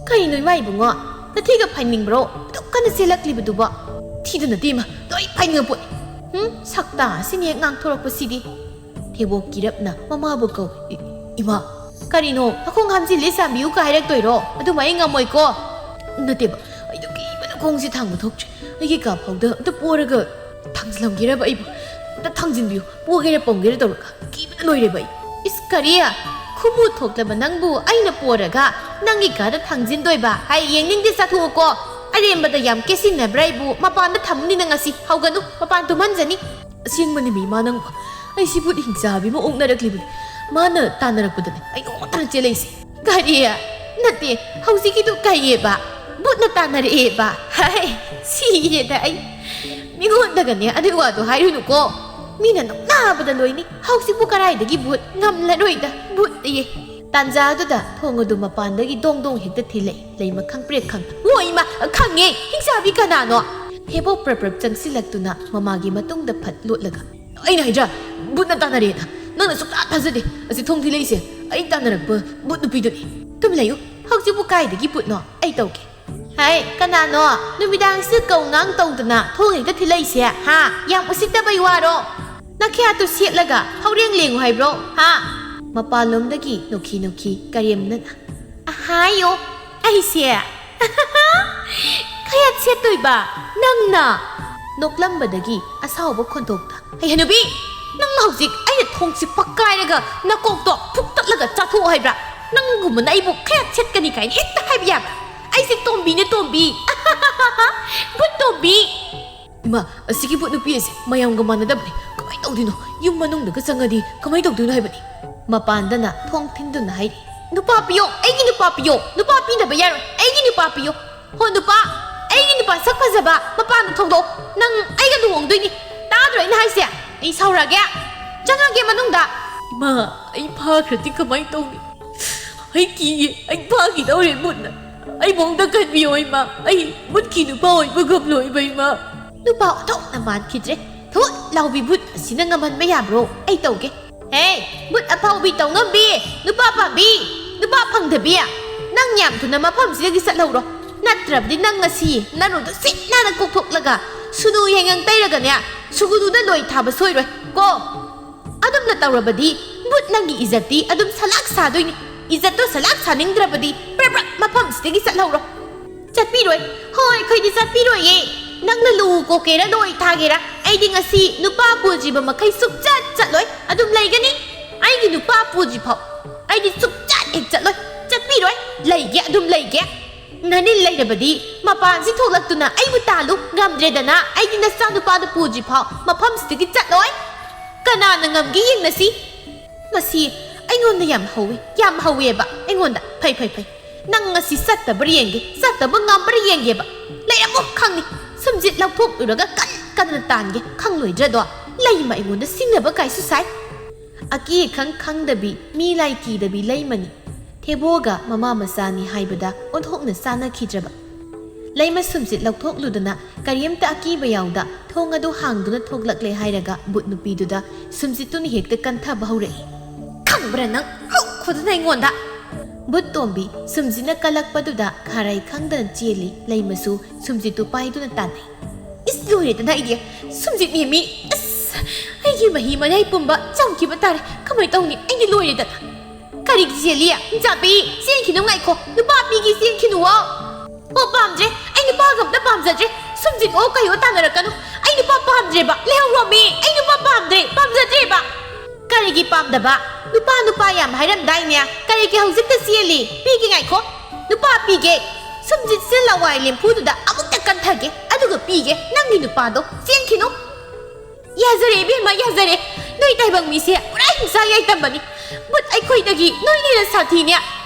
ꯀꯩꯅꯣ ꯏꯃꯥ ꯏꯕꯨꯡꯉꯣ ꯅꯊꯤꯒ ꯐꯥꯏꯅꯤꯡꯕ꯭ꯔꯣ ꯑꯗꯨꯛ ꯀꯟꯅ ꯆꯦꯜꯂꯛꯂꯤꯕꯗꯨꯕꯣ ꯊꯤꯗ ꯅꯠꯇꯦ ꯏꯃꯥ ꯂꯣꯏ ꯐꯥꯏꯅꯤꯡꯉ ꯄꯣꯠꯅꯤ ꯁꯛꯇꯥ ꯑꯁꯤꯅ ꯍꯦꯛ ꯉꯥꯡꯊꯣꯔꯛꯄꯁꯤꯗꯤ ꯊꯦꯕꯣ ꯀꯤꯔꯞꯅ ꯃꯃꯥꯕꯨ ꯀꯧ ꯏꯃꯥ ꯀꯔꯤꯅꯣ ꯅꯈꯣꯡ ꯍꯥꯝꯖꯤꯜꯂꯦ ꯆꯥꯝꯕꯤꯌꯨ ꯀ ꯍꯥꯏꯔꯛꯇꯣꯏꯔꯣ ꯑꯗꯨꯃ ꯑꯩ ꯉꯝꯃꯣꯏꯀꯣ ꯅꯠꯇꯦꯕ ꯑꯩꯗꯣ ꯀꯤꯕꯅ ꯈꯣꯡꯁꯦ ꯊꯥꯡꯕ ꯊꯣꯛꯇ꯭ꯔꯦ ꯑꯩꯒꯤ ꯀꯥ ꯐꯥꯎꯗ ꯑꯝꯇ ꯄꯣꯔꯒ ꯊꯥꯡꯖꯤꯜꯂꯝꯒꯦꯔꯕ ꯑꯩꯕꯨ ꯑꯝꯇ ꯊꯥꯡꯖꯤꯟꯕꯤꯌꯨ ꯄꯣꯒꯦꯔ ꯄꯣꯝꯒꯦꯔ ꯇꯧꯔꯒ ꯀꯤꯕꯅ ꯂꯣꯏꯔꯦꯕ ꯑꯩ ꯏꯁ ꯀꯔꯤ ꯈꯨꯃꯨ ꯊꯣꯛꯂꯕ ꯅꯪꯕꯨ ꯑꯩꯅ ꯄꯣꯔꯒ ꯅꯪꯒꯤ ꯀꯥꯗ ꯊꯥꯡꯖꯤꯟꯗꯣꯏꯕ ꯍꯥꯏ ꯌꯦꯡꯅꯤꯡꯗꯦ ꯆꯠꯊꯣꯛꯑꯣꯀꯣ ꯑꯔꯦꯝꯕꯗ ꯌꯥꯝ ꯀꯦꯁꯤꯟꯅꯕ꯭ꯔꯥ ꯑꯩꯕꯨ ꯃꯄꯥꯟꯗ ꯊꯝꯅꯤꯅ ꯉꯁꯤ ꯍꯧꯒꯅꯨ ꯃꯄꯥꯟ ꯇꯨꯝꯍꯟꯖꯅꯤ ꯑꯁꯦꯡꯕꯅꯦ ꯏꯃꯥ ꯅꯪꯕꯨ ꯑꯩ ꯁꯤꯕꯨ ꯍꯤꯡꯆꯥꯕꯤ ꯑꯃ ꯑꯣꯛꯅꯔꯛꯂꯤꯕꯅꯤ ꯃꯥꯅ ꯇꯥꯟꯅꯔꯛꯄꯗꯅꯦ ꯑꯩ ꯍꯣꯠꯇꯅ ꯆꯦꯜꯂꯛꯏꯁꯦ ꯀꯔꯤ ꯅꯠꯇꯦ ꯍꯧꯖꯤꯛꯀꯤꯗꯨ ꯀꯩꯌꯦꯕ ꯕꯨꯠꯅ ꯇꯥꯟꯅꯔꯛꯑꯦꯕ ꯍꯥꯏ ꯁꯤꯔꯦꯗ ꯑꯩ ꯃꯤꯉꯣꯟꯗꯒꯅꯦ ꯑꯗꯨꯒꯤ ꯋꯥꯗꯣ ꯍꯥꯏꯔꯨꯅꯨꯀꯣ ꯃꯤꯅ ꯅꯣꯛꯅꯕꯗ ꯂꯣꯏꯅꯤ ꯍꯧꯖꯤꯛꯄꯨ ꯀꯔꯥꯏꯗꯒꯤ ꯕꯨꯠ ꯉꯝꯂꯔꯣꯏꯗ ꯕꯨꯠ ꯑꯌꯦ ꯇꯥꯟꯖꯥꯗꯨꯗ ꯊꯣꯡ ꯑꯗꯨ ꯃꯄꯥꯟꯗꯒꯤ ꯗꯣꯡ ꯍꯦꯛꯇ ꯊꯤꯜꯂꯛꯏ ꯂꯩꯃ ꯈꯪꯄ꯭ꯔꯦꯛ ꯈꯪꯅ ꯍꯣꯏ ꯏꯃꯥ ꯈꯪꯉꯦ ꯍꯤꯡꯆꯥꯕꯤ ꯀꯅꯥꯅꯣ ꯊꯦꯕꯣ ꯄ꯭ꯔꯞ ꯆꯪꯁꯤꯜꯂꯛꯇꯨꯅ ꯃꯃꯥꯒꯤ ꯃꯇꯨꯡꯗ ꯐꯠ ꯂꯣꯠꯂꯒ ꯑꯩꯅ ꯍꯥꯏꯗ꯭ꯔꯥ ꯕꯨꯠꯅ ꯇꯥꯟꯅꯔꯦꯅ ꯅꯪꯅ ꯁꯨꯛꯊꯥ ꯊꯥꯖꯗꯦ ꯑꯁꯤ ꯊꯣꯡ ꯊꯤꯜꯂꯛꯏꯁꯦ ꯑꯩ ꯇꯥꯟꯅꯔꯛꯄ ꯕꯨꯠ ꯅꯨꯄꯤꯗꯨꯅꯤ ꯇꯨꯝ ꯂꯩꯌꯨ ꯍꯧꯖꯤꯛꯄꯨ ꯀꯥꯏꯗꯒꯤ ꯕꯨꯠꯅꯣ ꯑꯩ ꯇꯧꯒꯦ ꯍꯥꯏ ꯀꯅꯥꯅꯣ ꯅꯨꯃꯤꯗꯥꯡꯁꯤꯗ ꯀꯧ ꯉꯥꯡ ꯇꯧꯗꯅ ꯊꯣꯡ ꯍꯦꯛꯇ ꯊꯤꯜꯂꯛꯏꯁꯦ ꯍꯥ ꯌꯥꯝ ꯎꯁꯤꯠꯇꯕꯩ ꯋꯥꯔꯣ ꯅꯈꯌꯥꯠꯇꯨ ꯁꯦꯠꯂꯒ ꯍꯧꯔꯦꯡ ꯂꯦꯡꯉꯨ ꯍꯥꯏꯕ꯭ꯔോ ꯍꯥ ꯃꯄꯥꯟꯂꯣꯝꯗꯒꯤ ꯅꯣꯛꯈꯤ ꯀꯔꯦꯝꯅꯅ ꯑꯍꯥꯌꯣ ꯑꯩꯁꯦ ꯈꯌꯥꯠ ꯁꯦꯠꯇꯣꯏꯕ ꯅꯪꯅ ꯅꯣꯛꯂꯝꯕꯗꯒꯤ ꯑꯁꯥꯎꯕ ꯈꯣꯟꯊꯣꯛꯇ ꯍꯩꯍꯅꯨꯕꯤ ꯅꯪ ꯍꯧꯖꯤꯛ ꯑꯩꯅ ꯊꯣꯡꯁꯤ ꯄꯛꯀꯥꯏꯔꯒ ꯅꯀꯣꯛꯇꯣ ꯐꯨꯛꯇꯠꯂꯒ ꯆꯥꯊꯣꯛꯑꯣ ꯍꯥꯏꯕ꯭ꯔꯥ ꯅꯪꯒꯨꯝꯕꯅ ꯑꯩꯕꯨ ꯈꯌꯥꯠ ꯁꯦꯠꯀꯅꯤ ꯀꯥꯏꯅ ꯍꯦꯛꯇ ꯍꯥꯏꯕ ꯌꯥꯕ꯭ꯔꯥ ꯑꯩꯁꯦ ꯇꯣꯝꯕꯤꯅꯦ ꯇꯣꯝꯕꯤ ꯕꯨꯠ ꯇꯣꯝꯕꯤ ꯏꯃꯥ ꯑꯁꯤꯒꯤ ꯕꯨꯠ ꯅꯨꯄꯤ ꯑꯁꯦ ꯃꯌꯥꯝꯒ ꯃꯥꯟꯅꯗꯕꯅꯤ ꯀꯃꯥꯏꯅ ꯇꯧꯗꯣꯏꯅꯣ ꯌꯨꯝ ꯃꯅꯨꯡꯗꯒ ꯆꯪꯉꯗꯤ ꯀꯃꯥꯏꯅ ꯇꯧꯗꯣꯏꯅꯣ ꯍꯥꯏꯕꯅꯤ ꯃꯄꯥꯟꯗꯅ ꯊꯣꯡ ꯊꯤꯟꯗꯨꯅ ꯍꯥꯏꯔꯤ ꯅꯨꯄꯥ ꯄꯤꯌꯣ ꯑꯩꯒꯤ ꯅꯨꯄꯥ ꯄꯤꯌꯣ ꯅꯨꯄꯥ ꯄꯤꯅꯕ ꯌꯥꯔꯣꯏ ꯑꯩꯒꯤ ꯅꯨꯄꯥ ꯄꯤꯌꯣ ꯍꯣ ꯅꯨꯄꯥ ꯑꯩꯒꯤ ꯅꯨꯄꯥ ꯁꯛ ꯐꯖꯕ ꯃꯄꯥꯟꯗ ꯊꯣꯡꯗꯣꯛ ꯅꯪ ꯑꯩꯒ ꯂꯨꯍꯣꯡꯗꯣꯏꯅꯤ ꯇꯥꯗ꯭ꯔꯣ ꯑꯩꯅ ꯍꯥꯏꯁꯦ ꯑꯩ ꯁꯥꯎꯔꯒꯦ ꯆꯪꯉꯒꯦ ꯃꯅꯨꯡꯗ ꯏꯃꯥ ꯑꯩ ꯐꯥꯈ꯭ꯔꯗꯤ ꯀꯃꯥꯏꯅ ꯇꯧꯅꯤ ꯑꯩ ꯀꯤꯌꯦ ꯑꯩ ꯐꯥꯈꯤꯗꯧꯔꯦ ꯃꯨꯠꯅ ꯑꯩ ꯃꯑꯣꯡꯗ ꯀꯟꯕꯤꯌꯣ ꯏꯃꯥ ꯑꯩ ꯃꯨꯠꯀꯤ ꯅꯨꯄꯥ ꯑꯣꯏꯕ ꯉꯝꯂꯣꯏꯕ ꯏꯃꯥ ꯅꯨꯄꯥ ꯑꯣꯟꯊꯣꯛꯅ ꯃꯥꯟꯈꯤꯗ꯭ꯔꯦ ꯊꯨꯠ ꯂꯥꯎꯕꯤ ꯕꯨꯠ ꯑꯁꯤꯅ ꯉꯝꯍꯟꯕ ꯌꯥꯕ꯭ꯔꯣ ꯑꯩ ꯇꯧꯒꯦ ꯍꯦ ꯕꯨꯠ ꯑꯐꯥꯎꯕꯤ ꯇꯧꯉꯝꯕꯤ ꯅꯨꯄꯥ ꯄꯥꯝꯕꯤ ꯅꯨꯄꯥ ꯐꯪꯗꯕꯤ ꯅꯪ ꯌꯥꯝ ꯊꯨꯅ ꯃꯐꯝꯁꯤꯗꯒꯤ ꯆꯠꯍꯧꯔꯣ ꯅꯠꯇ꯭ꯔꯕꯗꯤ ꯅꯪ ꯉꯁꯤ ꯅꯔꯨꯗꯣ ꯁꯤꯠ ꯅꯥꯟꯅ ꯀꯣꯛꯊꯣꯛꯂꯒ ꯁꯨꯅꯨ ꯌꯦꯡꯉꯪ ꯇꯩꯔꯒꯅꯦ ꯁꯨꯒꯨꯅꯨꯗ ꯂꯣꯏ ꯊꯥꯕ ꯁꯣꯏꯔꯣꯏ ꯀꯣ ꯑꯗꯨꯝꯅ ꯇꯧꯔꯕꯗꯤ ꯕꯨꯠ ꯅꯪꯒꯤ ꯏꯖꯠꯇꯤ ꯑꯗꯨꯝ ꯁꯂꯥꯛ ꯁꯥꯗꯣꯏꯅꯤ ꯏꯖꯠꯇꯣ ꯁꯂꯥꯛ ꯁꯥꯅꯤꯡꯗ꯭ꯔꯕꯗꯤ ꯄ꯭ꯔꯞ ꯃꯐꯝꯁꯤꯗꯒꯤ ꯆꯠꯍꯧꯔꯣ ꯆꯠꯄꯤꯔꯣꯏ ꯍꯣꯏ ꯑꯩꯈꯣꯏꯗꯤ ꯆꯠꯄꯤꯔꯣꯏꯌꯦ ꯅꯪꯅ ꯂꯨ ꯀꯣꯛꯀꯦꯔꯥ ꯂꯣꯏ ꯊꯥꯒꯦꯔꯥ ꯑꯩꯗꯤ ꯉꯁꯤ ꯅꯨꯄꯥ ꯄꯨꯗ꯭ꯔꯤꯕ ꯃꯈꯩ ꯁꯨꯛꯆꯠ ꯆꯠꯂꯣꯏ ꯑꯗꯨꯝ ꯂꯩꯒꯅꯤ ꯑꯩꯒꯤ ꯅꯨꯄꯥ ꯄꯨꯗ꯭ꯔꯤꯐꯥꯎ ꯑꯩꯗꯤ ꯁꯨꯛꯆꯠ ꯍꯦꯛ ꯆꯠꯂꯣꯏ ꯆꯠꯄꯤꯔꯣꯏ ꯂꯩꯒꯦ ꯑꯗꯨꯝ ꯂꯩꯒꯦ ꯅꯅꯤꯜ ꯂꯩꯔꯕꯗꯤ ꯃꯄꯥꯟꯁꯤ ꯊꯣꯛꯂꯛꯇꯨꯅ ꯑꯩꯕꯨ ꯇꯥꯜꯂꯨ ꯉꯝꯗ꯭ꯔꯦꯗꯅ ꯑꯩꯗꯤ ꯅꯆꯥ ꯅꯨꯄꯥꯗꯨ ꯄꯨꯗ꯭ꯔꯤꯐꯥꯎ ꯃꯐꯝꯁꯤꯗꯒꯤ ꯆꯠꯂꯣꯏ ꯀꯅꯥꯅ ꯉꯝꯒꯦ ꯌꯦꯡꯅꯁꯤ ꯃꯁꯤ ꯑꯩꯉꯣꯟꯗ ꯌꯥꯝ ꯍꯧꯋꯦꯕ ꯑꯩꯉꯣꯟꯗ ꯐꯩ ꯅꯪ ꯉꯁꯤ ꯆꯠꯇꯕ꯭ꯔꯥ ꯌꯦꯡꯒꯦ ꯆꯠꯇꯕ ꯉꯝꯕ꯭ꯔꯥ ꯌꯦꯡꯒꯦꯕ ꯂꯩꯔꯝꯃꯣ ꯈꯪꯅꯤ ꯁꯨꯝꯖꯤꯠ ꯂꯧꯊꯣꯛꯂꯨꯔꯒ ꯀꯟꯅ ꯇꯥꯟꯒꯦ ꯈꯪꯂꯣꯏꯗ꯭ꯔꯗꯣ ꯂꯩꯃ ꯑꯩꯉꯣꯟꯗ ꯁꯤꯡꯅꯕ ꯀꯥꯏꯁꯨ ꯁꯥꯏ ꯑꯀꯤ ꯑꯈꯪ ꯈꯪꯗꯕꯤ ꯃꯤ ꯂꯥꯏ ꯀꯤꯗꯕꯤ ꯂꯩꯃꯅꯤ ꯊꯦꯕꯣꯒ ꯃꯃꯥ ꯃꯆꯥꯅꯤ ꯍꯥꯏꯕꯗ ꯑꯣꯟꯊꯣꯛꯅ ꯆꯥꯅꯈꯤꯗ꯭ꯔꯕ ꯂꯩꯃ ꯁꯨꯝꯖꯤꯠ ꯂꯧꯊꯣꯛꯂꯨꯗꯅ ꯀꯔꯤꯝꯇ ꯑꯀꯤꯕ ꯌꯥꯎꯗ ꯊꯣꯡ ꯑꯗꯨ ꯍꯥꯡꯗꯨꯅ ꯊꯣꯛꯂꯛꯂꯦ ꯍꯥꯏꯔꯒ ꯕꯨꯠ ꯅꯨꯄꯤꯗꯨꯗ ꯁꯨꯝꯖꯤꯠꯇꯨꯅ ꯍꯦꯛꯇ ꯀꯟꯊꯕ ꯍꯧꯔꯛꯏ ꯈꯪꯕ꯭ꯔꯥ ꯅꯪ ꯍꯧꯈꯣꯗꯅ ꯑꯩꯉꯣꯟꯗ ꯕꯨꯠ ꯇꯣꯝꯕꯤ ꯁꯨꯝꯖꯤꯠꯅ ꯀꯜꯂꯛꯄꯗꯨꯗ ꯈꯥꯔꯩ ꯈꯪꯗꯅ ꯆꯦꯜꯂꯤ ꯂꯩꯃꯁꯨ ꯁꯨꯝꯖꯤꯠꯇꯨ ꯄꯥꯏꯗꯨꯅ ꯇꯥꯟꯅꯩ ꯏꯁ ꯂꯣꯏꯔꯦꯗꯅ ꯑꯩꯗꯤ ꯁꯨꯝꯖꯤꯠ ꯅꯦꯝꯃꯤ ꯑꯁ ꯑꯩꯒꯤ ꯃꯍꯤ ꯃꯅꯥꯏ ꯄꯨꯝꯕ ꯆꯝꯈꯤꯕ ꯇꯥꯔꯦ ꯀꯃꯥꯏꯅ ꯇꯧꯅꯤ ꯑꯩꯗꯤ ꯂꯣꯏꯔꯦꯗꯅ ꯀꯔꯤꯒꯤ ꯆꯦꯜꯂꯤ ꯆꯥꯄꯤ ꯆꯦꯟꯈꯤꯅꯨ ꯉꯥꯏꯈꯣ ꯅꯨꯄꯥ ꯄꯤꯒꯤ ꯆꯦꯟꯈꯤꯅꯨꯋꯣ ꯑꯣ ꯄꯥꯝꯗ꯭ꯔꯦ ꯑꯩ ꯅꯨꯄꯥꯒ ꯑꯝꯇ ꯄꯥꯝꯖꯗ꯭ꯔꯦ ꯁꯨꯝꯖꯤꯠ ꯑꯣ ꯀꯩꯌꯣ ꯇꯥꯟꯅꯔꯛꯀꯅꯨ ꯑꯩ ꯅꯨꯄꯥ ꯄꯥꯝꯗ꯭ꯔꯦꯕ ꯂꯩꯍꯧꯔꯣꯃꯤ ꯑꯩ ꯅꯨꯄꯥ ꯄꯥꯝꯖꯗ꯭ꯔꯦꯕ ꯀꯔꯤꯒꯤ ꯄꯥꯝꯗꯕ ꯅꯨꯄꯥ ꯌꯥꯝ ꯍꯥꯏꯔꯝꯗꯥꯏꯅꯦ ꯀꯔꯤꯒꯤ ꯍꯧꯖꯤꯛꯇ ꯆꯦꯜꯂꯤ ꯄꯤꯒꯦ ꯉꯥꯏꯈꯣ ꯅꯨꯄꯥ ꯄꯤꯒꯦ ꯁꯨꯝꯖꯤꯠꯁꯦ ꯂꯋꯥꯏ ꯂꯦꯝꯐꯨꯗꯨꯗ ꯑꯃꯨꯛꯇ ꯀꯟꯊꯒꯦ ꯑꯗꯨꯒ ꯄꯤꯒꯦ ꯅꯪꯒꯤ ꯅꯨꯄꯥꯗꯣ ꯆꯦꯟꯈꯤꯅꯨ ꯌꯥꯖꯔꯦ ꯏꯕꯦꯝꯃ ꯌꯥꯖꯔꯦ ꯅꯣꯏ ꯇꯥꯏꯕꯪ ꯃꯤꯁꯦ ꯄꯨꯔꯥ ꯍꯤꯡꯁꯥ ꯌꯥꯏꯇꯝꯕꯅꯤ ꯕꯨꯠ ꯑꯩꯈꯣꯏꯗꯒꯤ ꯅꯣꯏꯅ ꯁꯥꯊꯤꯅꯦ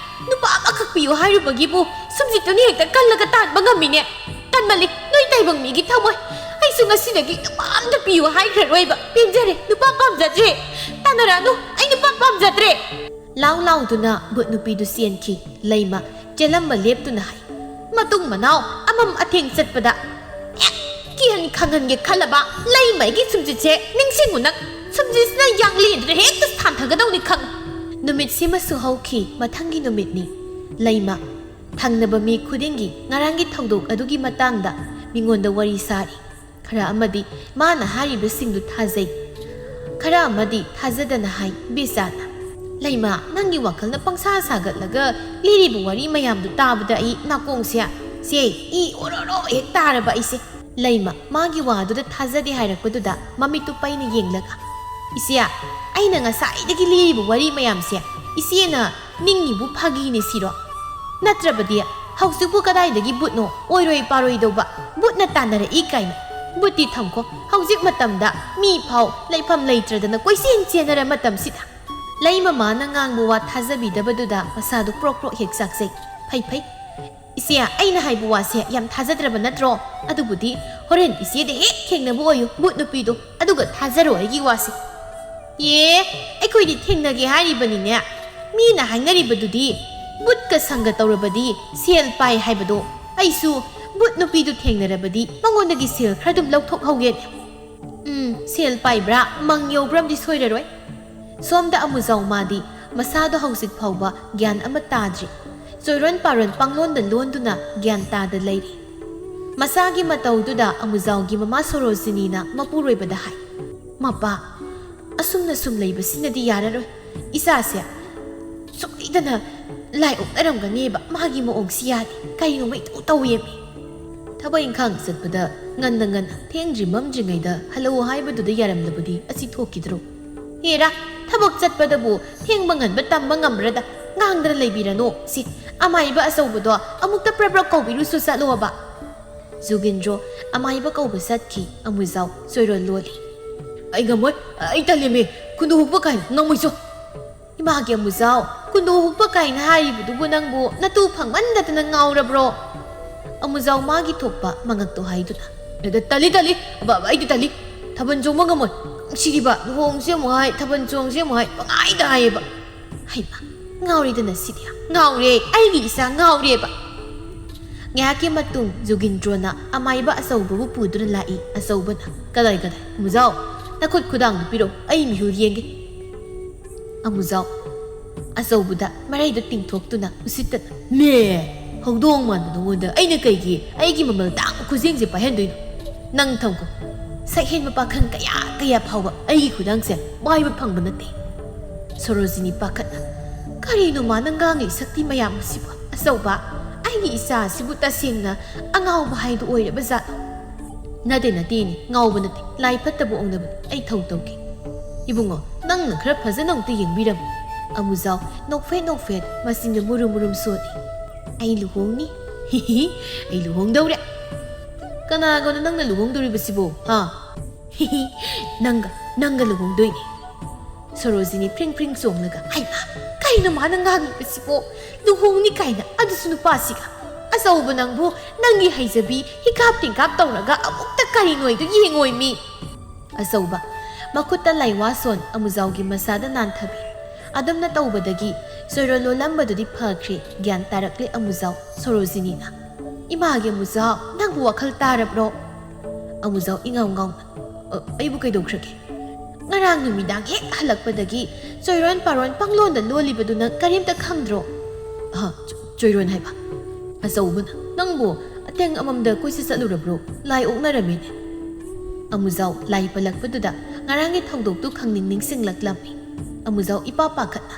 ꯅꯨꯄꯥ ꯑꯃꯈꯛ ꯄꯤꯌꯨ ꯍꯥꯏꯔꯨꯕꯒꯤꯕꯨ ꯁꯨꯝꯖꯤꯠꯇꯨꯅ ꯍꯦꯛꯇ ꯀꯜꯂꯒ ꯇꯥꯟꯕ ꯉꯝꯃꯤꯅꯦ ꯇꯟꯃꯜꯂꯤ ꯅꯣꯏ ꯇꯥꯏꯕꯪ ꯃꯤꯒꯤ ꯊꯃꯣꯏ ꯑꯩꯁꯨ ꯉꯁꯤꯗꯒꯤ ꯅꯨꯄꯥ ꯑꯝꯇ ꯄꯤꯌꯨ ꯍꯥꯏꯈ꯭ꯔꯔꯣꯏꯕ ꯄꯦꯟꯖꯔꯦ ꯅꯨꯄꯥ ꯄꯥꯝꯖꯗ꯭ꯔꯦ ꯇꯥꯟꯅꯔꯛꯑꯅꯨ ꯑꯩ ꯅꯨꯄꯥ ꯄꯥꯝꯖꯗ꯭ꯔꯦ ꯂꯥꯎꯗꯨꯅ ꯕꯨꯠ ꯅꯨꯄꯤꯗꯨ ꯆꯦꯟꯈꯤ ꯂꯩꯃ ꯆꯦꯜꯂꯝꯕ ꯂꯦꯞꯇꯨꯅ ꯍꯥꯏ ꯃꯇꯨꯡ ꯃꯅꯥꯎ ꯑꯃꯝ ꯑꯊꯦꯡ ꯆꯠꯄꯗ ꯀꯤꯍꯟ ꯈꯪꯍꯟꯒꯦ ꯈꯜꯂꯕ ꯂꯩꯃꯒꯤ ꯁꯨꯝꯖꯤꯠꯁꯦ ꯅꯤꯡꯁꯤꯡꯉꯨ ꯅꯪ ꯁꯨꯝꯖꯤꯠꯁꯤꯅ ꯌꯥꯡꯂꯦꯟꯗꯨꯗ ꯍꯦꯛꯇ ꯁꯥꯟꯊꯒꯗꯧꯅꯤ ꯈꯪ ꯅꯨꯃꯤꯠꯁꯤꯃꯁꯨ ꯍꯧꯈꯤ ꯃꯊꯪꯒꯤ ꯅꯨꯃꯤꯠꯅꯤ ꯂꯩꯃ ꯊꯪꯅꯕ ꯃꯤ ꯈꯨꯗꯤꯡꯒꯤ ꯉꯔꯥꯡꯒꯤ ꯊꯧꯗꯣꯛ ꯑꯗꯨꯒꯤ ꯃꯇꯥꯡꯗ ꯃꯤꯉꯣꯟꯗ ꯋꯥꯔꯤ ꯁꯥꯔꯤ ꯈꯔ ꯑꯃꯗꯤ ꯃꯥꯅ ꯍꯥꯏꯔꯤꯕꯁꯤꯡꯗꯨ ꯊꯥꯖꯩ ꯈꯔ ꯑꯃꯗꯤ ꯊꯥꯖꯗꯅ ꯍꯥꯏ ꯕꯤꯆꯥꯅ ꯂꯩꯃ ꯅꯪꯒꯤ ꯋꯥꯈꯜꯅ ꯄꯪꯁꯥ ꯁꯥꯒꯠꯂꯒ ꯂꯤꯔꯤꯕ ꯋꯥꯔꯤ ꯃꯌꯥꯝꯗꯨ ꯇꯥꯕꯗ ꯑꯩ ꯅꯥꯀꯣꯡꯁꯦ ꯏ ꯑꯣꯔꯣꯔꯣ ꯍꯦꯛ ꯇꯥꯔꯕ ꯑꯩꯁꯦ ꯂꯩꯃ ꯃꯥꯒꯤ ꯋꯥꯗꯨꯗ ꯊꯥꯖꯗꯦ ꯍꯥꯏꯔꯛꯄꯗꯨꯗ ꯃꯃꯤꯠꯇꯨ ꯄꯩꯅ ꯌꯦꯡꯂꯒ ꯏꯆꯦ ꯑꯩꯅ ꯉꯁꯥꯏꯗꯒꯤ ꯂꯤꯔꯤꯕ ꯋꯥꯔꯤ ꯃꯌꯥꯝꯁꯦ ꯏꯆꯦꯅ ꯅꯤꯡꯉꯤꯕꯨ ꯐꯥꯒꯤꯅꯦ ꯁꯤꯔꯣ ꯅꯠꯇ꯭ꯔꯕꯗꯤ ꯍꯧꯖꯤꯛꯄꯨ ꯀꯗꯥꯏꯗꯒꯤ ꯕꯨꯠꯅꯣ ꯑꯣꯏꯔꯣꯏ ꯄꯥꯔꯣꯏꯗꯧꯕ ꯕꯨꯠꯅ ꯇꯥꯟꯅꯔꯛꯏ ꯀꯥꯏꯅ ꯕꯨꯠꯇꯤ ꯊꯝꯈꯣ ꯍꯧꯖꯤꯛ ꯃꯇꯝꯗ ꯃꯤ ꯐꯥꯎ ꯂꯩꯐꯝ ꯂꯩꯇ꯭ꯔꯗꯅ ꯀꯣꯏꯆꯦꯟ ꯆꯦꯟꯅꯔ ꯃꯇꯝꯁꯤꯗ ꯂꯩ ꯃꯃꯥꯅ ꯉꯥꯡꯕ ꯋꯥ ꯊꯥꯖꯕꯤꯗꯕꯗꯨꯗ ꯃꯁꯥꯗꯨ ꯄ꯭ꯔꯣꯛ ꯍꯦꯛ ꯆꯥꯛꯆꯩ ꯐꯩ ꯏꯆꯦ ꯑꯩꯅ ꯍꯥꯏꯕ ꯋꯥꯁꯦ ꯌꯥꯝ ꯊꯥꯖꯗ꯭ꯔꯕ ꯅꯠꯇ꯭ꯔꯣ ꯑꯗꯨꯕꯨꯗꯤ ꯍꯣꯔꯦꯟ ꯏꯆꯦꯗ ꯍꯦꯛ ꯊꯦꯡꯅꯕ ꯑꯣꯏꯌꯨ ꯕꯨꯠ ꯅꯨꯄꯤꯗꯣ ꯑꯗꯨꯒ ꯊꯥꯖꯔꯣ ꯑꯩꯒꯤ ꯋꯥꯁꯦ ꯑꯩꯈꯣꯏꯗꯤ ꯊꯦꯡꯅꯒꯦ ꯍꯥꯏꯔꯤꯕꯅꯤꯅꯦ ꯃꯤꯅ ꯍꯥꯏꯅꯔꯤꯕꯗꯨꯗꯤ ꯕꯨꯠꯀ ꯁꯪꯒ ꯇꯧꯔꯕꯗꯤ ꯁꯦꯜ ꯄꯥꯏ ꯍꯥꯏꯕꯗꯣ ꯑꯩꯁꯨ ꯕꯨꯠ ꯅꯨꯄꯤꯗꯨ ꯊꯦꯡꯅꯔꯕꯗꯤ ꯃꯉꯣꯟꯗꯒꯤ ꯁꯦꯜ ꯈꯔ ꯑꯗꯨꯝ ꯂꯧꯊꯣꯛꯍꯧꯒꯦꯅꯦ ꯁꯦල් ꯄꯥꯏꯕ꯭ꯔꯥ ꯃꯪ ꯌꯧꯕ꯭ꯔꯥꯝꯗꯤ ꯁꯣꯏꯔꯔꯣꯏ ꯁꯣꯝꯗ ꯑꯃꯨꯖꯥꯎ ꯃꯥꯗꯤ ꯃꯁꯥꯗꯣ ꯍꯧꯖꯤꯛ ꯐꯥꯎꯕ ꯒ꯭ꯌꯥꯟ ꯑꯃ ꯇꯥꯗ꯭ꯔꯤ ꯆꯣꯏꯔꯣꯟ ꯄꯥꯔꯣꯟ ꯄꯥꯡꯂꯣꯟꯗ ꯂꯣꯟꯗꯨꯅ ꯒ꯭ꯌꯥꯟ ꯇꯥꯗ ꯂꯩꯔꯤ ꯃꯁꯥꯒꯤ ꯃꯇꯧꯗꯨꯗ ꯑꯃꯨꯖꯥꯎꯒꯤ ꯃꯃꯥ ꯁꯣꯔꯣꯖꯤꯅꯤꯅ ꯃꯄꯨꯔꯣꯏꯕꯗ ꯍꯥꯏ ꯃꯄꯥ ꯑꯁꯨꯝꯅ ꯁꯨꯝ ꯂꯩꯕꯁꯤꯅꯗꯤ ꯌꯥꯔꯔꯣꯏ ꯏꯆꯥꯁꯦ ꯁꯣꯏꯗꯅ ꯂꯥꯏ ꯑꯣꯛꯅꯔꯝꯒꯅꯦꯕ ꯃꯥꯒꯤ ꯃꯑꯣꯡꯁꯤ ꯌꯥꯗꯦ ꯀꯔꯤꯅꯣꯃ ꯏꯇꯧ ꯇꯧꯋꯦꯃꯤ ꯊꯕꯛ ꯏꯪꯈꯥꯡ ꯆꯠꯄꯗ ꯉꯟꯅ ꯊꯦꯡꯗ꯭ꯔꯤ ꯃꯝꯗ꯭ꯔꯤꯉꯩꯗ ꯍꯜꯂꯛꯑꯣ ꯍꯥꯏꯕꯗꯨꯗ ꯌꯥꯔꯝꯂꯕꯗꯤ ꯑꯁꯤ ꯊꯣꯛꯈꯤꯗ꯭ꯔꯣ ꯍꯦꯔꯥ ꯊꯕꯛ ꯆꯠꯄꯗꯕꯨ ꯊꯦꯡꯕ ꯉꯟꯕ ꯇꯝꯕ ꯉꯝꯕ꯭ꯔꯗ ꯉꯥꯡꯗꯅ ꯂꯩꯕꯤꯔꯅꯣ ꯁꯤ ꯑꯃꯥꯏꯕ ꯑꯆꯧꯕꯗꯣ ꯑꯃꯨꯛꯇ ꯄ꯭ꯔꯞ ꯀꯧꯕꯤꯔꯨꯁꯨ ꯆꯠꯂꯣꯕ ꯖꯨꯒꯤꯟꯗ꯭ꯔꯣ ꯑꯃꯥꯏꯕ ꯀꯧꯕ ꯆꯠꯈꯤ ꯑꯃꯨꯖꯥꯎ ꯆꯣꯏꯔꯣꯟ ꯂꯣꯜꯂꯤ ꯑꯩ ꯉꯝꯃꯣꯏ ꯑꯩ ꯇꯜꯂꯦꯃꯤ ꯀꯨꯟꯗꯣ ꯍꯨꯛꯄ ꯀꯥꯏꯅ ꯉꯝꯃꯣꯏꯆꯣ 이마게 무자오 군도 후빠 가인 하이부도 군앙부 나또 방만다드는 ngawrabro ꯑꯃꯨꯖꯥꯎ ꯃꯥꯒꯤ ꯊꯣꯛꯄ ꯃꯉꯛꯇꯣ ꯍꯥꯏꯗꯨꯅ ꯇꯜꯂꯤ ꯑꯩꯗꯤ ꯇꯜꯂꯤ ꯊꯥꯕꯜ ꯆꯣꯡꯕ ꯉꯝꯃꯣꯏ ꯅꯨꯡꯁꯤꯈꯤꯕ ꯂꯨꯍꯣꯡꯁꯦ ꯑꯃꯨꯛ ꯍꯥꯏ ꯊꯥꯕꯜ ꯆꯣꯡꯁꯦ ꯑꯃꯨꯛ ꯍꯥꯏ ꯄꯪꯍꯥꯏꯗ ꯍꯥꯏꯌꯦꯕ ꯍꯩꯃ ꯉꯥꯎꯔꯤꯗꯅ ꯁꯤꯗꯤ ꯉꯥꯎꯔꯦ ꯑꯩꯒꯤ ꯏꯆꯥ ꯉꯥꯎꯔꯦꯕ ꯉꯥꯏꯍꯥꯛꯀꯤ ꯃꯇꯨꯡ ꯖꯨꯒꯤꯟꯗ꯭ꯔꯣꯅ ꯑꯃꯥꯏꯕ ꯑꯆꯧꯕꯕꯨ ꯄꯨꯗꯨꯅ ꯂꯥꯛꯏ ꯑꯆꯧꯕꯅ ꯀꯗꯥꯏ ꯑꯃꯨꯖꯥꯎ ꯅꯈꯨꯠ ꯈꯨꯗꯥꯡꯗꯨ ꯄꯤꯔꯣ ꯑꯩ ꯃꯤꯍꯨꯜ ꯌꯦꯡꯒꯦ ꯑꯃꯨꯖꯥꯎ ꯑꯆꯧꯕꯗ ꯃꯔꯩꯗ ꯇꯤꯡꯊꯣꯛꯇꯨꯅ ꯎꯁꯤꯠꯇꯅ ꯃꯦ ꯍꯧꯗꯣꯡ ꯃꯥꯟꯕ ꯅꯉꯣꯟꯗ ꯑꯩꯅ ꯀꯩꯒꯤ ꯑꯩꯒꯤ ꯃꯃꯜ ꯇꯥꯡꯕ ꯈꯨꯖꯦꯡꯁꯦ ꯄꯥꯏꯍꯟꯗꯣꯏꯅꯣ ꯅꯪ ꯊꯝꯀꯣ ꯁꯛꯍꯦꯟꯕ ꯄꯥꯈꯪ ꯀꯌꯥ ꯐꯥꯎꯕ ꯑꯩꯒꯤ ꯈꯨꯗꯥꯡꯁꯦ ꯋꯥꯏꯕ ꯐꯪꯕ ꯅꯠꯇꯦ ꯁꯣꯔꯣꯖꯤꯅꯤ ꯄꯥꯈꯠꯅ ꯀꯔꯤꯅꯣ ꯃꯥꯅ ꯉꯥꯡꯉꯤ ꯁꯛꯇꯤ ꯃꯌꯥꯝ ꯑꯁꯤꯕꯨ ꯑꯆꯧꯕ ꯑꯩꯒꯤ ꯏꯆꯥꯁꯤꯕꯨ ꯇꯁꯦꯡꯅ ꯑꯉꯥꯎꯕ ꯍꯥꯏꯗꯨ ꯑꯣꯏꯔꯕ ꯖꯥꯠꯂꯣ ꯅꯠꯇꯦꯅꯦ ꯉꯥꯎꯕ ꯅꯠꯇꯦ ꯂꯥꯏ ꯐꯠꯇꯕ ꯑꯣꯡꯅꯕꯅꯤ ꯑꯩ ꯊꯧ ꯇꯧꯒꯦ ꯏꯕꯨꯡꯉꯣ ꯅꯪꯅ ꯈꯔ ꯐꯖꯅ ꯑꯃꯨꯛꯇ ꯌꯦꯡꯕꯤꯔꯝꯃꯨ ꯑꯃꯨꯖꯥꯎ ꯅꯣꯛꯐꯦꯠ ꯃꯆꯤꯟꯗ ꯃꯨꯔꯨꯝ ꯁꯣꯜꯂꯤ ꯑꯩ ꯂꯨꯍꯣꯡꯅꯤ ꯍꯤꯍꯤ ꯑꯩ ꯂꯨꯍꯣꯡꯗꯧꯔꯦ ꯀꯅꯥꯒꯅꯣ ꯅꯪꯅ ꯂꯨꯍꯣꯡꯗꯣꯔꯤꯕꯁꯤꯕꯣ ꯍꯥ ꯍꯤꯍꯤ ꯅꯪꯒ ꯂꯨꯍꯣꯡꯗꯣꯏꯅꯤ ꯁꯣꯔꯣꯖꯤꯅꯤ ꯐ꯭ꯔꯤꯡ ꯆꯣꯡꯂꯒ ꯍꯩꯃꯥ ꯀꯩꯅꯣ ꯃꯥꯅ ꯉꯥꯡꯉꯤꯕꯁꯤꯕꯣ ꯂꯨꯍꯣꯡꯅꯤ ꯀꯥꯏꯅ ꯑꯗꯨꯁꯨ ꯅꯨꯄꯥꯁꯤꯒ ꯑꯆꯧꯕ ꯅꯪꯕꯨ ꯅꯪꯒꯤ ꯍꯩꯖꯕꯤ ꯍꯤꯀꯥꯞ ꯇꯤꯡꯀꯥꯞ ꯇꯧꯔꯒ ꯑꯃꯨꯛꯇ ꯀꯔꯤꯅꯣꯏꯗꯣ ꯌꯦꯡꯉꯣꯏ ꯃꯤ ꯑꯆꯧꯕ ꯃꯈꯨꯠꯇ ꯂꯥꯏꯋꯥꯁꯣꯟ ꯑꯃꯨꯖꯥꯎꯒꯤ ꯃꯁꯥꯗ ꯅꯥꯟꯊꯕꯤ ꯑꯗꯨꯝꯅ ꯇꯧꯕꯗꯒꯤ ꯆꯣꯏꯔꯣꯜ ꯂꯣꯜꯂꯝꯕꯗꯨꯗꯤ ꯐꯈ꯭ꯔꯦ ꯒ꯭ꯌꯥꯟ ꯇꯥꯔꯛꯂꯦ ꯑꯃꯨꯖꯥꯎ ꯁꯣꯔꯣꯖꯤꯅꯤꯅ ꯏꯃꯥꯒꯤ ꯑꯃꯨꯖꯥꯎ ꯅꯪꯕꯨ ꯋꯥꯈꯜ ꯇꯥꯔꯕ꯭ꯔꯣ ꯑꯃꯨꯖꯥꯎ ꯏꯉꯥꯎ ꯉꯥꯎꯅ ꯑꯩꯕꯨ ꯀꯩꯗꯧꯈ꯭ꯔꯒꯦ ꯉꯔꯥꯡ ꯅꯨꯃꯤꯗꯥꯡ ꯍꯦꯛ ꯍꯜꯂꯛꯄꯗꯒꯤ ꯆꯣꯏꯔꯣꯟ ꯄꯥꯔꯣꯟ ꯄꯪꯂꯣꯟꯗ ꯂꯣꯜꯂꯤꯕꯗꯨ ꯅꯪ ꯀꯔꯤꯝꯇ ꯈꯪꯗ꯭ꯔꯣ ꯆꯣꯏꯔꯣꯟ ꯍꯥꯏꯕ ꯑꯆꯧꯕꯅ ꯅꯪꯕꯨ ꯑꯇꯦꯡ ꯑꯃꯝꯗ ꯀꯣꯏꯆꯠ ꯆꯠꯂꯨꯔꯕ꯭ꯔꯣ ꯂꯥꯏ ꯑꯣꯛꯅꯔꯝꯃꯤꯅꯦ ꯑꯃꯨꯖꯥꯎ ꯂꯥꯏ ꯄꯜꯂꯛꯄꯗꯨꯗ ꯉꯔꯥꯡꯒꯤ ꯊꯧꯗꯣꯛꯇꯨ ꯅꯤꯡꯁꯤꯡꯂꯛꯂꯝꯃꯤ ꯑꯃꯨꯖꯥꯎ ꯏꯄꯥ ꯄꯥꯈꯠꯅ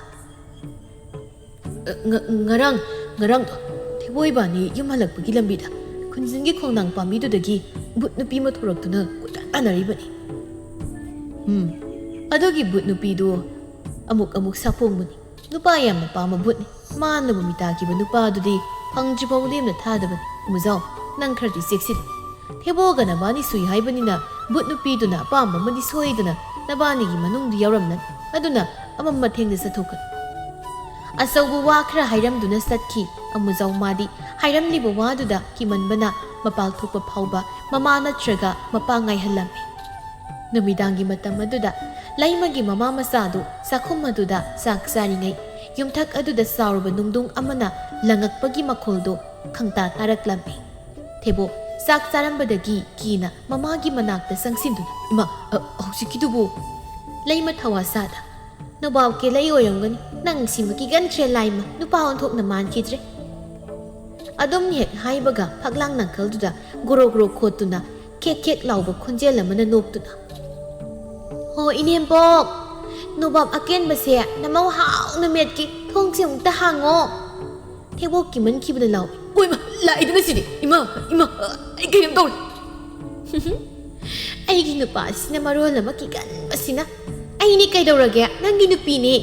ꯉꯔꯥꯡꯗꯣ ꯊꯦꯕꯣꯏꯕꯥꯅꯤ ꯌꯨꯝ ꯍꯜꯂꯛꯄꯒꯤ ꯂꯝꯕꯤꯗ ꯈꯨꯟꯖꯤꯟꯒꯤ ꯈꯣꯡꯅꯥꯡ ꯄꯥꯝꯕꯤꯗꯨꯗꯒꯤ ꯕꯨꯠ ꯅꯨꯄꯤ ꯑꯃ ꯊꯣꯔꯛꯇꯨꯅ ꯀꯣꯏꯇꯥꯟ ꯇꯥꯟꯅꯔꯤꯕꯅꯤ ꯑꯗꯨꯒꯤ ꯕꯨꯠ ꯅꯨꯄꯤꯗꯨ ꯑꯃꯨꯛ ꯁꯥꯐꯣꯡꯕꯅꯤ ꯅꯨꯄꯥ ꯌꯥꯝꯅ ꯄꯥꯝꯕ ꯕꯨꯠꯅꯤ ꯃꯥꯅꯕꯨ ꯃꯤꯇꯥꯈꯤꯕ ꯅꯨꯄꯥꯗꯨꯗꯤ ꯐꯪꯗ꯭ꯔꯤꯐꯥꯎ ꯂꯦꯝꯅ ꯊꯥꯗꯕꯅꯤ ꯑꯃꯨꯖꯥꯎ ꯅꯪ ꯈꯔꯗꯤ ꯆꯦꯛꯁꯤꯜꯂꯨ ꯊꯦꯕꯣꯒ ꯅꯕꯥꯅꯤ ꯁꯨꯏ ꯍꯥꯏꯕꯅꯤꯅ ꯕꯨꯠ ꯅꯨꯄꯤꯗꯨꯅ ꯑꯄꯥꯝꯕ ꯑꯃꯗꯤ ꯁꯣꯏꯗꯅ ꯅꯕꯥꯅꯤꯒꯤ ꯃꯅꯨꯡꯗ ꯌꯥꯎꯔꯝꯂꯅꯤ ꯑꯗꯨꯅ ꯑꯃꯝ ꯑꯊꯦꯡꯗ ꯆꯠꯊꯣꯛꯀꯅꯤ ꯑꯆꯧꯕ ꯋꯥ ꯈꯔ ꯍꯥꯏꯔꯝꯗꯨꯅ ꯆꯠꯈꯤ ꯑꯃꯨꯖꯥꯎ ꯃꯥꯗꯤ ꯍꯥꯏꯔꯝꯂꯤꯕ ꯋꯥꯗꯨꯗ ꯀꯤꯃꯟꯕꯅ ꯃꯄꯥꯜ ꯊꯣꯛꯄ ꯐꯥꯎꯕ ꯃꯃꯥ ꯅꯠꯇ꯭ꯔꯒ ꯃꯄꯥ ꯉꯥꯏꯍꯜꯂꯝꯃꯤ ꯅꯨꯃꯤꯗꯥꯡꯒꯤ ꯃꯇꯝ ꯑꯗꯨꯗ ꯂꯩꯃꯒꯤ ꯃꯃꯥ ꯃꯆꯥꯗꯨ ꯆꯥꯛꯈꯨꯝ ꯑꯗꯨꯗ ꯆꯥꯛ ꯆꯥꯔꯤꯉꯩ ꯌꯨꯝꯊꯛ ꯑꯗꯨꯗ ꯆꯥꯎꯔꯕ ꯅꯨꯡꯗꯨꯡ ꯑꯃꯅ ꯂꯪꯉꯛꯄꯒꯤ ꯃꯈꯣꯜꯗꯨ ꯈꯪꯇꯥ ꯇꯥꯔꯛꯂꯝꯃꯤ ꯊꯦꯕꯣ ꯆꯥꯛ ꯆꯥꯔꯝꯕꯗꯒꯤ ꯀꯤꯅ ꯃꯃꯥꯒꯤ ꯃꯅꯥꯛꯇ ꯆꯪꯁꯤꯟꯗꯨꯅ ꯏꯃꯥ ꯍꯧꯖꯤꯛꯀꯤꯗꯨꯕꯨ ꯂꯩꯃ ꯊꯋꯥꯁꯥꯗ ꯅꯕꯥꯎ ꯀꯦꯂꯩ ꯑꯣꯏꯔꯝꯒꯅꯤ ꯅꯪ ꯁꯤꯃꯛꯀꯤ ꯒꯟꯇ꯭ꯔꯦ ꯂꯥꯏꯃ ꯅꯨꯄꯥ ꯑꯣꯟꯊꯣꯛꯅ ꯃꯥꯟꯈꯤꯗ꯭ꯔꯦ ꯑꯗꯨꯝ ꯍꯦꯛ ꯍꯥꯏꯕꯒ ꯐꯛꯂꯥꯡ ꯅꯥꯀꯜꯗꯨꯗ ꯒꯣꯔꯣ ꯈꯣꯠꯇꯨꯅ ꯈꯦꯛ ꯂꯥꯎꯕ ꯈꯣꯟꯖꯦꯜ ꯑꯃꯅ ꯅꯣꯛꯇꯨꯅ ꯍꯣ ꯏꯅꯦꯝꯄꯣꯛ ꯅꯣꯕꯥꯞ ꯑꯀꯦꯟꯕꯁꯦ ꯅꯃꯧ ꯍꯥꯎꯅ ꯃꯦꯠꯀꯤ ꯊꯣꯡꯁꯦ ꯑꯃꯨꯛꯇ ꯍꯥꯡꯉꯣ ꯊꯦꯕꯣꯛ ꯀꯤꯃꯟꯈꯤꯕꯗ ꯂꯥꯎꯏ ꯑꯣꯏꯃ ꯂꯥꯛꯏꯗꯅ ꯁꯤꯗꯤ ꯏꯃꯥ ꯑꯩ ꯀꯩꯅꯣꯝ ꯇꯧꯔꯦ ꯑꯩꯒꯤ ꯅꯨꯄꯥꯁꯤꯅ ꯃꯔꯣꯜ ꯑꯃ ꯀꯤꯒꯟꯕꯁꯤꯅ ꯑꯩꯅꯤ ꯀꯩꯗꯧꯔꯒꯦ ꯅꯪꯒꯤ ꯅꯨꯄꯤꯅꯦ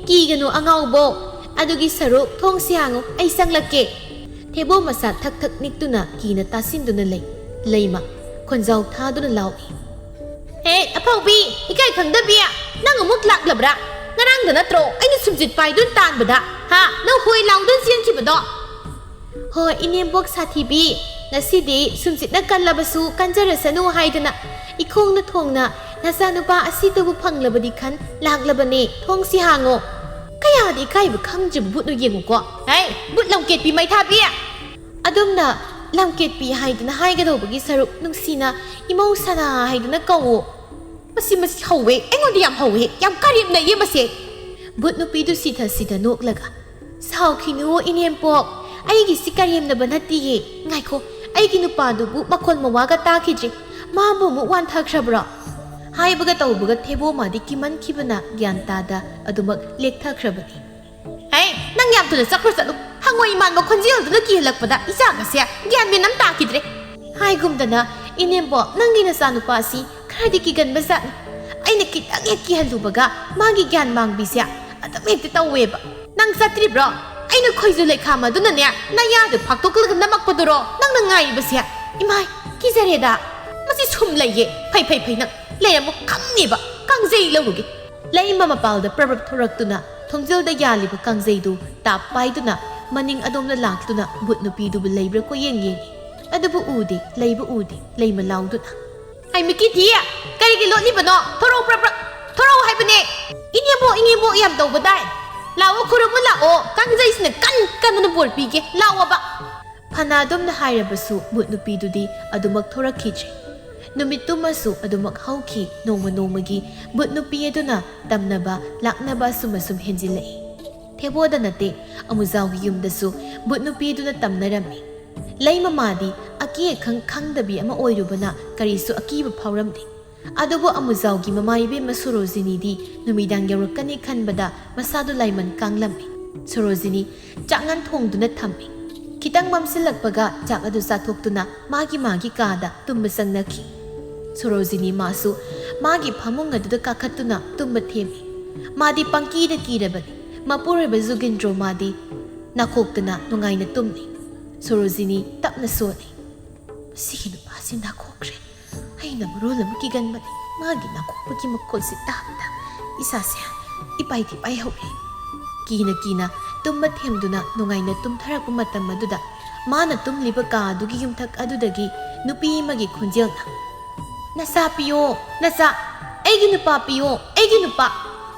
ꯀꯤꯒꯅꯨ ꯑꯉꯥꯎꯕꯣ ꯑꯗꯨꯒꯤ ꯁꯔꯨꯛ ꯊꯣꯡꯁꯦ ꯍꯥꯡꯉꯣ ꯑꯩ ꯆꯪꯂꯛꯀꯦ ꯊꯦꯕꯣ ꯃꯁꯥ ꯊꯛ ꯅꯤꯛꯇꯨꯅ ꯀꯤꯅ ꯇꯥꯁꯤꯟꯗꯨꯅ ꯂꯩꯃ ꯈꯣꯟꯖꯥꯎ ꯊꯥꯗꯨꯅ ꯂꯥꯎꯏ ꯍꯦ ꯑꯐꯥꯎꯕꯤ ꯏꯀꯥꯏ ꯈꯪꯗꯕꯤ ꯅꯪ ꯑꯃꯨꯛ ꯂꯥꯛꯂꯕ꯭ꯔꯥ ꯉꯔꯥꯡꯗ ꯅꯠꯇ꯭ꯔꯣ ꯑꯩꯅ ꯁꯨꯝꯖꯤꯠ ꯄꯥꯏꯗꯨꯅ ꯇꯥꯟꯕꯗ ꯅꯪ ꯍꯣꯏ ꯂꯥꯎꯗꯨꯅ ꯆꯦꯟꯈꯤꯕꯗꯣ ꯍꯣꯏ ꯏꯅꯦꯝꯕꯣꯛ ꯁꯥꯊꯤꯕꯤ ꯉꯁꯤꯗꯤ ꯁꯨꯝꯖꯤꯠꯅ ꯀꯜꯂꯕꯁꯨ ꯀꯟꯖꯔꯁꯅꯨ ꯍꯥꯏꯗꯅ ꯏꯈꯣꯡꯅ ꯊꯣꯡꯅ ꯅꯆꯥꯅꯨꯄꯥ ꯑꯁꯤꯗꯕꯨ ꯐꯪꯂꯕꯗꯤ ꯈꯟ ꯂꯥꯛꯂꯕꯅꯦ ꯊꯣꯡꯁꯤ ꯍꯥꯡꯉꯣ ꯀꯌꯥꯗꯤ ꯏꯀꯥꯏꯕ ꯈꯪꯗ꯭ꯔꯤꯕ ꯕꯨꯠꯅꯣ ꯌꯦꯡꯉꯨꯀꯣ ꯕꯨꯠ ꯂꯝꯀꯦꯠꯄꯤ ꯃꯩꯊꯥꯕꯤ ꯑꯗꯨꯝꯅ ꯂꯝꯀꯦꯠꯄꯤ ꯍꯥꯏꯗꯨꯅ ꯍꯥꯏꯒꯗꯧꯕꯒꯤ ꯁꯔꯨꯛ ꯅꯨꯡꯁꯤꯅ ꯏꯃꯧ ꯁꯅꯥ ꯍꯥꯏꯗꯨꯅ ꯀꯧꯋꯣ ꯃꯁꯤ ꯍꯧꯋꯦ ꯑꯩꯉꯣꯟꯗ ꯌꯥꯝ ꯍꯧꯋꯦ ꯌꯥꯝ ꯀꯥꯔꯦꯝꯅꯩꯌꯦ ꯃꯁꯦ ꯕꯨꯠ ꯅꯨꯄꯤꯗꯨ ꯁꯤꯊ ꯅꯣꯛꯂꯒ ꯁꯥꯎꯈꯤꯅꯨ ꯏꯅꯦꯝꯄꯣꯛ ꯑꯩꯒꯤꯁꯤ ꯀꯥꯔꯦꯝꯅꯕ ꯅꯠꯇꯤꯌꯦ ꯉꯥꯏꯈꯣ ꯑꯩꯒꯤ ꯅꯨꯄꯥꯗꯨꯕꯨ ꯃꯈꯣꯜ ꯃꯋꯥꯒ ꯇꯥꯈꯤꯗ꯭ꯔꯤ ꯃꯥꯕꯨ ꯑꯃꯨꯛ ꯋꯥꯟꯊꯈ꯭ꯔꯕ꯭ꯔꯣ ꯍꯥꯏꯕꯒ ꯇꯧꯕꯒ ꯊꯦꯕꯣ ꯃꯥꯗꯤ ꯀꯤꯃꯟꯈꯤꯕꯅ ꯒ꯭ꯌꯥꯟ ꯇꯥꯗ ꯑꯗꯨꯃꯛ ꯂꯦꯛꯊꯈ꯭ꯔꯕꯅꯤ ꯅꯪ ꯌꯥꯝ ꯊꯨꯅ ꯆꯠꯂꯨ ꯍꯪꯉꯣꯏ ꯃꯥꯟꯕ ꯈꯣꯟꯖꯦꯜꯗꯨꯅ ꯀꯤꯍꯜꯂꯛꯄꯗ ꯏꯆꯥꯒꯁꯦ ꯒ꯭ꯌꯥꯟ ꯃꯦꯟ ꯑꯃ ꯇꯥꯈꯤꯗ꯭ꯔꯦ ꯍꯥꯏꯒꯨꯝꯗꯅ ꯏꯅꯦꯝꯕꯣꯛ ꯅꯪꯒꯤ ꯅꯆꯥꯅꯨꯄꯥꯁꯤ ꯈꯔꯗꯤ ꯀꯤꯒꯟꯕ ꯖꯥꯠꯅꯤ ꯑꯩꯅ ꯈꯤꯇꯪ ꯍꯦꯛ ꯀꯤꯍꯜꯂꯨꯕꯒ ꯃꯥꯒꯤ ꯒ꯭ꯌꯥꯟ ꯃꯥꯡꯕꯤꯁꯦ ꯑꯗꯨꯝ ꯍꯦꯛꯇ ꯇꯧꯋꯦꯕ ꯅꯪ ꯆꯠꯇ꯭ꯔꯤꯕ꯭ꯔꯣ ꯑꯩꯅ ꯈꯣꯏꯖꯨ ꯂꯩꯈꯥꯝ ꯑꯗꯨꯅꯅꯦ ꯅꯌꯥꯗ ꯐꯥꯛꯇꯣꯛꯂꯒ ꯅꯝꯃꯛꯄꯗꯨꯔꯣ ꯅꯪꯅ ꯉꯥꯏꯔꯤꯕꯁꯦ ꯏꯃꯥꯏ ꯀꯤꯖꯔꯦꯗ ꯃꯁꯤ ꯁꯨꯝ ꯂꯩꯌꯦ ꯐꯩ ꯅꯪ ꯂꯩꯔꯝꯃꯨ ꯈꯪꯅꯦꯕ ꯀꯥꯡꯖꯩ ꯂꯧꯔꯨꯒꯦ ꯂꯩꯃ ꯃꯄꯥꯜꯗ ꯄ꯭ꯔꯕꯞ ꯊꯣꯔꯛꯇꯨꯅ ꯊꯣꯡꯖꯤꯜꯗ ꯌꯥꯜꯂꯤꯕ ꯀꯥꯡꯖꯩꯗꯨ ꯇꯥꯞ ꯄꯥꯏꯗꯨꯅ ꯃꯅꯤꯡ ꯑꯗꯣꯝꯗ ꯂꯥꯛꯇꯨꯅ ꯕꯨꯠ ꯅꯨꯄꯤꯗꯨꯕꯨ ꯂꯩꯕ꯭ꯔꯥ ꯀꯣꯌꯦꯡ ꯌꯦꯡꯉꯤ ꯑꯗꯨꯕꯨ ꯎꯗꯦ ꯂꯩꯕ ꯎꯗꯦ ꯂꯩꯃ ꯂꯥꯎꯗꯨꯅ ꯑꯩ ꯃꯤꯀꯤ ꯊꯤꯌꯦ ꯀꯔꯤꯒꯤ ꯂꯣꯠꯂꯤꯕꯅꯣ ꯊꯣꯔꯛꯎ ꯊꯣꯔꯛꯎ ꯍꯥꯏꯕꯅꯦ ꯏꯅꯦꯕꯣ ꯌꯥꯝ ꯇꯧꯕ ꯇꯥꯏ ꯂꯥꯛꯑꯣ ꯈꯨꯔꯨꯝꯕ ꯂꯥꯛꯑꯣ ꯀꯥꯡꯖꯩꯁꯤꯅ ꯀꯟꯅ ꯕꯣꯔ ꯄꯤꯒꯦ ꯂꯥꯛꯑꯣꯕ ꯐꯅ ꯑꯗꯨꯝꯅ ꯍꯥꯏꯔꯕꯁꯨ ꯃꯨꯠ ꯅꯨꯄꯤꯗꯨꯗꯤ ꯑꯗꯨꯃꯛ ꯊꯣꯔꯛꯈꯤꯗ꯭ꯔꯦ ꯅꯨꯃꯤꯠꯇꯨꯃꯁꯨ ꯑꯗꯨꯃꯛ ꯍꯧꯈꯤ ꯅꯣꯡꯃꯒꯤ ꯃꯨꯠ ꯅꯨꯄꯤ ꯑꯗꯨꯅ ꯇꯝꯅꯕ ꯂꯥꯛꯅꯕ ꯑꯁꯨꯝ ꯍꯦꯟꯖꯤꯜꯂꯛꯏ ꯊꯦꯕꯣꯗ ꯅꯠꯇꯦ ꯑꯃꯨꯖꯥꯎꯒꯤ ꯌꯨꯝꯗꯁꯨ ꯃꯨꯠ ꯅꯨꯄꯤ ꯑꯗꯨꯅ ꯇꯝꯅꯔꯝꯃꯤ ꯂꯩ ꯃꯃꯥꯗꯤ ꯑꯀꯤ ꯑꯈꯪ ꯈꯪꯗꯕꯤ ꯑꯃ ꯑꯣꯏꯔꯨꯕꯅ ꯀꯔꯤꯁꯨ ꯑꯀꯤꯕ ꯐꯥꯎꯔꯝꯗꯦ ꯑꯗꯨꯕꯨ ꯑꯃꯨꯖꯥꯎꯒꯤ ꯃꯃꯥ ꯏꯕꯦꯝꯃ ꯁꯣꯔꯣꯖꯤꯅꯤꯗꯤ ꯅꯨꯃꯤꯗꯥꯡ ꯌꯧꯔꯛꯀꯅꯤ ꯈꯟꯕꯗ ꯃꯁꯥꯗꯨ ꯂꯥꯏꯃꯟ ꯀꯥꯡꯂꯝꯃꯤ ꯁꯣꯔꯣꯖꯤꯅꯤ ꯆꯥꯛꯉꯟ ꯊꯣꯡꯗꯨꯅ ꯊꯝꯃꯤ ꯈꯤꯇꯪ ꯃꯝꯁꯤꯜꯂꯛꯄꯒ ꯆꯥꯛ ꯑꯗꯨ ꯆꯥꯊꯣꯛꯇꯨꯅ ꯃꯥꯒꯤ ꯀꯥꯗ ꯇꯨꯝꯕ ꯆꯪꯅꯈꯤ ꯁꯣꯔꯣꯖꯤꯅꯤ ꯃꯥꯁꯨ ꯃꯥꯒꯤ ꯐꯃꯨꯡ ꯑꯗꯨꯗ ꯀꯥꯈꯠꯇꯨꯅ ꯇꯨꯝꯕ ꯊꯦꯝꯃꯤ ꯃꯥꯗꯤ ꯄꯪꯀꯤꯗ ꯀꯤꯔꯕꯅꯤ ꯃꯄꯨꯔꯣꯏꯕ ꯖꯨꯒꯤꯟꯗ꯭ꯔꯣ ꯃꯥꯗꯤ ꯅꯥꯀꯣꯛꯇꯅ ꯅꯨꯡꯉꯥꯏꯅ ꯇꯨꯝꯃꯤ ꯁꯣꯔꯣꯖꯤꯅꯤ ꯇꯞꯅ ꯁꯣꯜꯂꯤ ꯃꯁꯤꯒꯤ ꯅꯨꯄꯥꯁꯤ ꯅꯥꯀꯣꯛꯈ꯭ꯔꯦ ꯑꯩꯅ ꯃꯔꯣꯜ ꯑꯃ ꯀꯤꯒꯟꯕꯅꯤ ꯃꯥꯒꯤ ꯅꯥꯀꯣꯛꯄꯒꯤ ꯃꯈꯣꯜꯁꯤ ꯇꯥꯕꯗ ꯏꯁꯥꯁꯦ ꯏꯄꯥꯏꯗꯤ ꯄꯥꯏꯍꯧꯔꯦ ꯀꯤꯅ ꯇꯨꯝꯕ ꯊꯦꯝꯗꯨꯅ ꯅꯨꯡꯉꯥꯏꯅ ꯇꯨꯝꯊꯔꯛꯄ ꯃꯇꯝ ꯑꯗꯨꯗ ꯃꯥꯅ ꯇꯨꯝꯂꯤꯕ ꯀꯥ ꯑꯗꯨꯒꯤ ꯌꯨꯝꯊꯛ ꯑꯗꯨꯗꯒꯤ ꯅꯨꯄꯤ ꯑꯃꯒꯤ ꯈꯣꯟꯖꯦꯜꯅ ꯅꯆꯥ ꯄꯤꯌꯣ ꯅꯆꯥ ꯑꯩꯒꯤ ꯅꯨꯄꯥ ꯄꯤꯌꯣ ꯑꯩꯒꯤ ꯅꯨꯄꯥ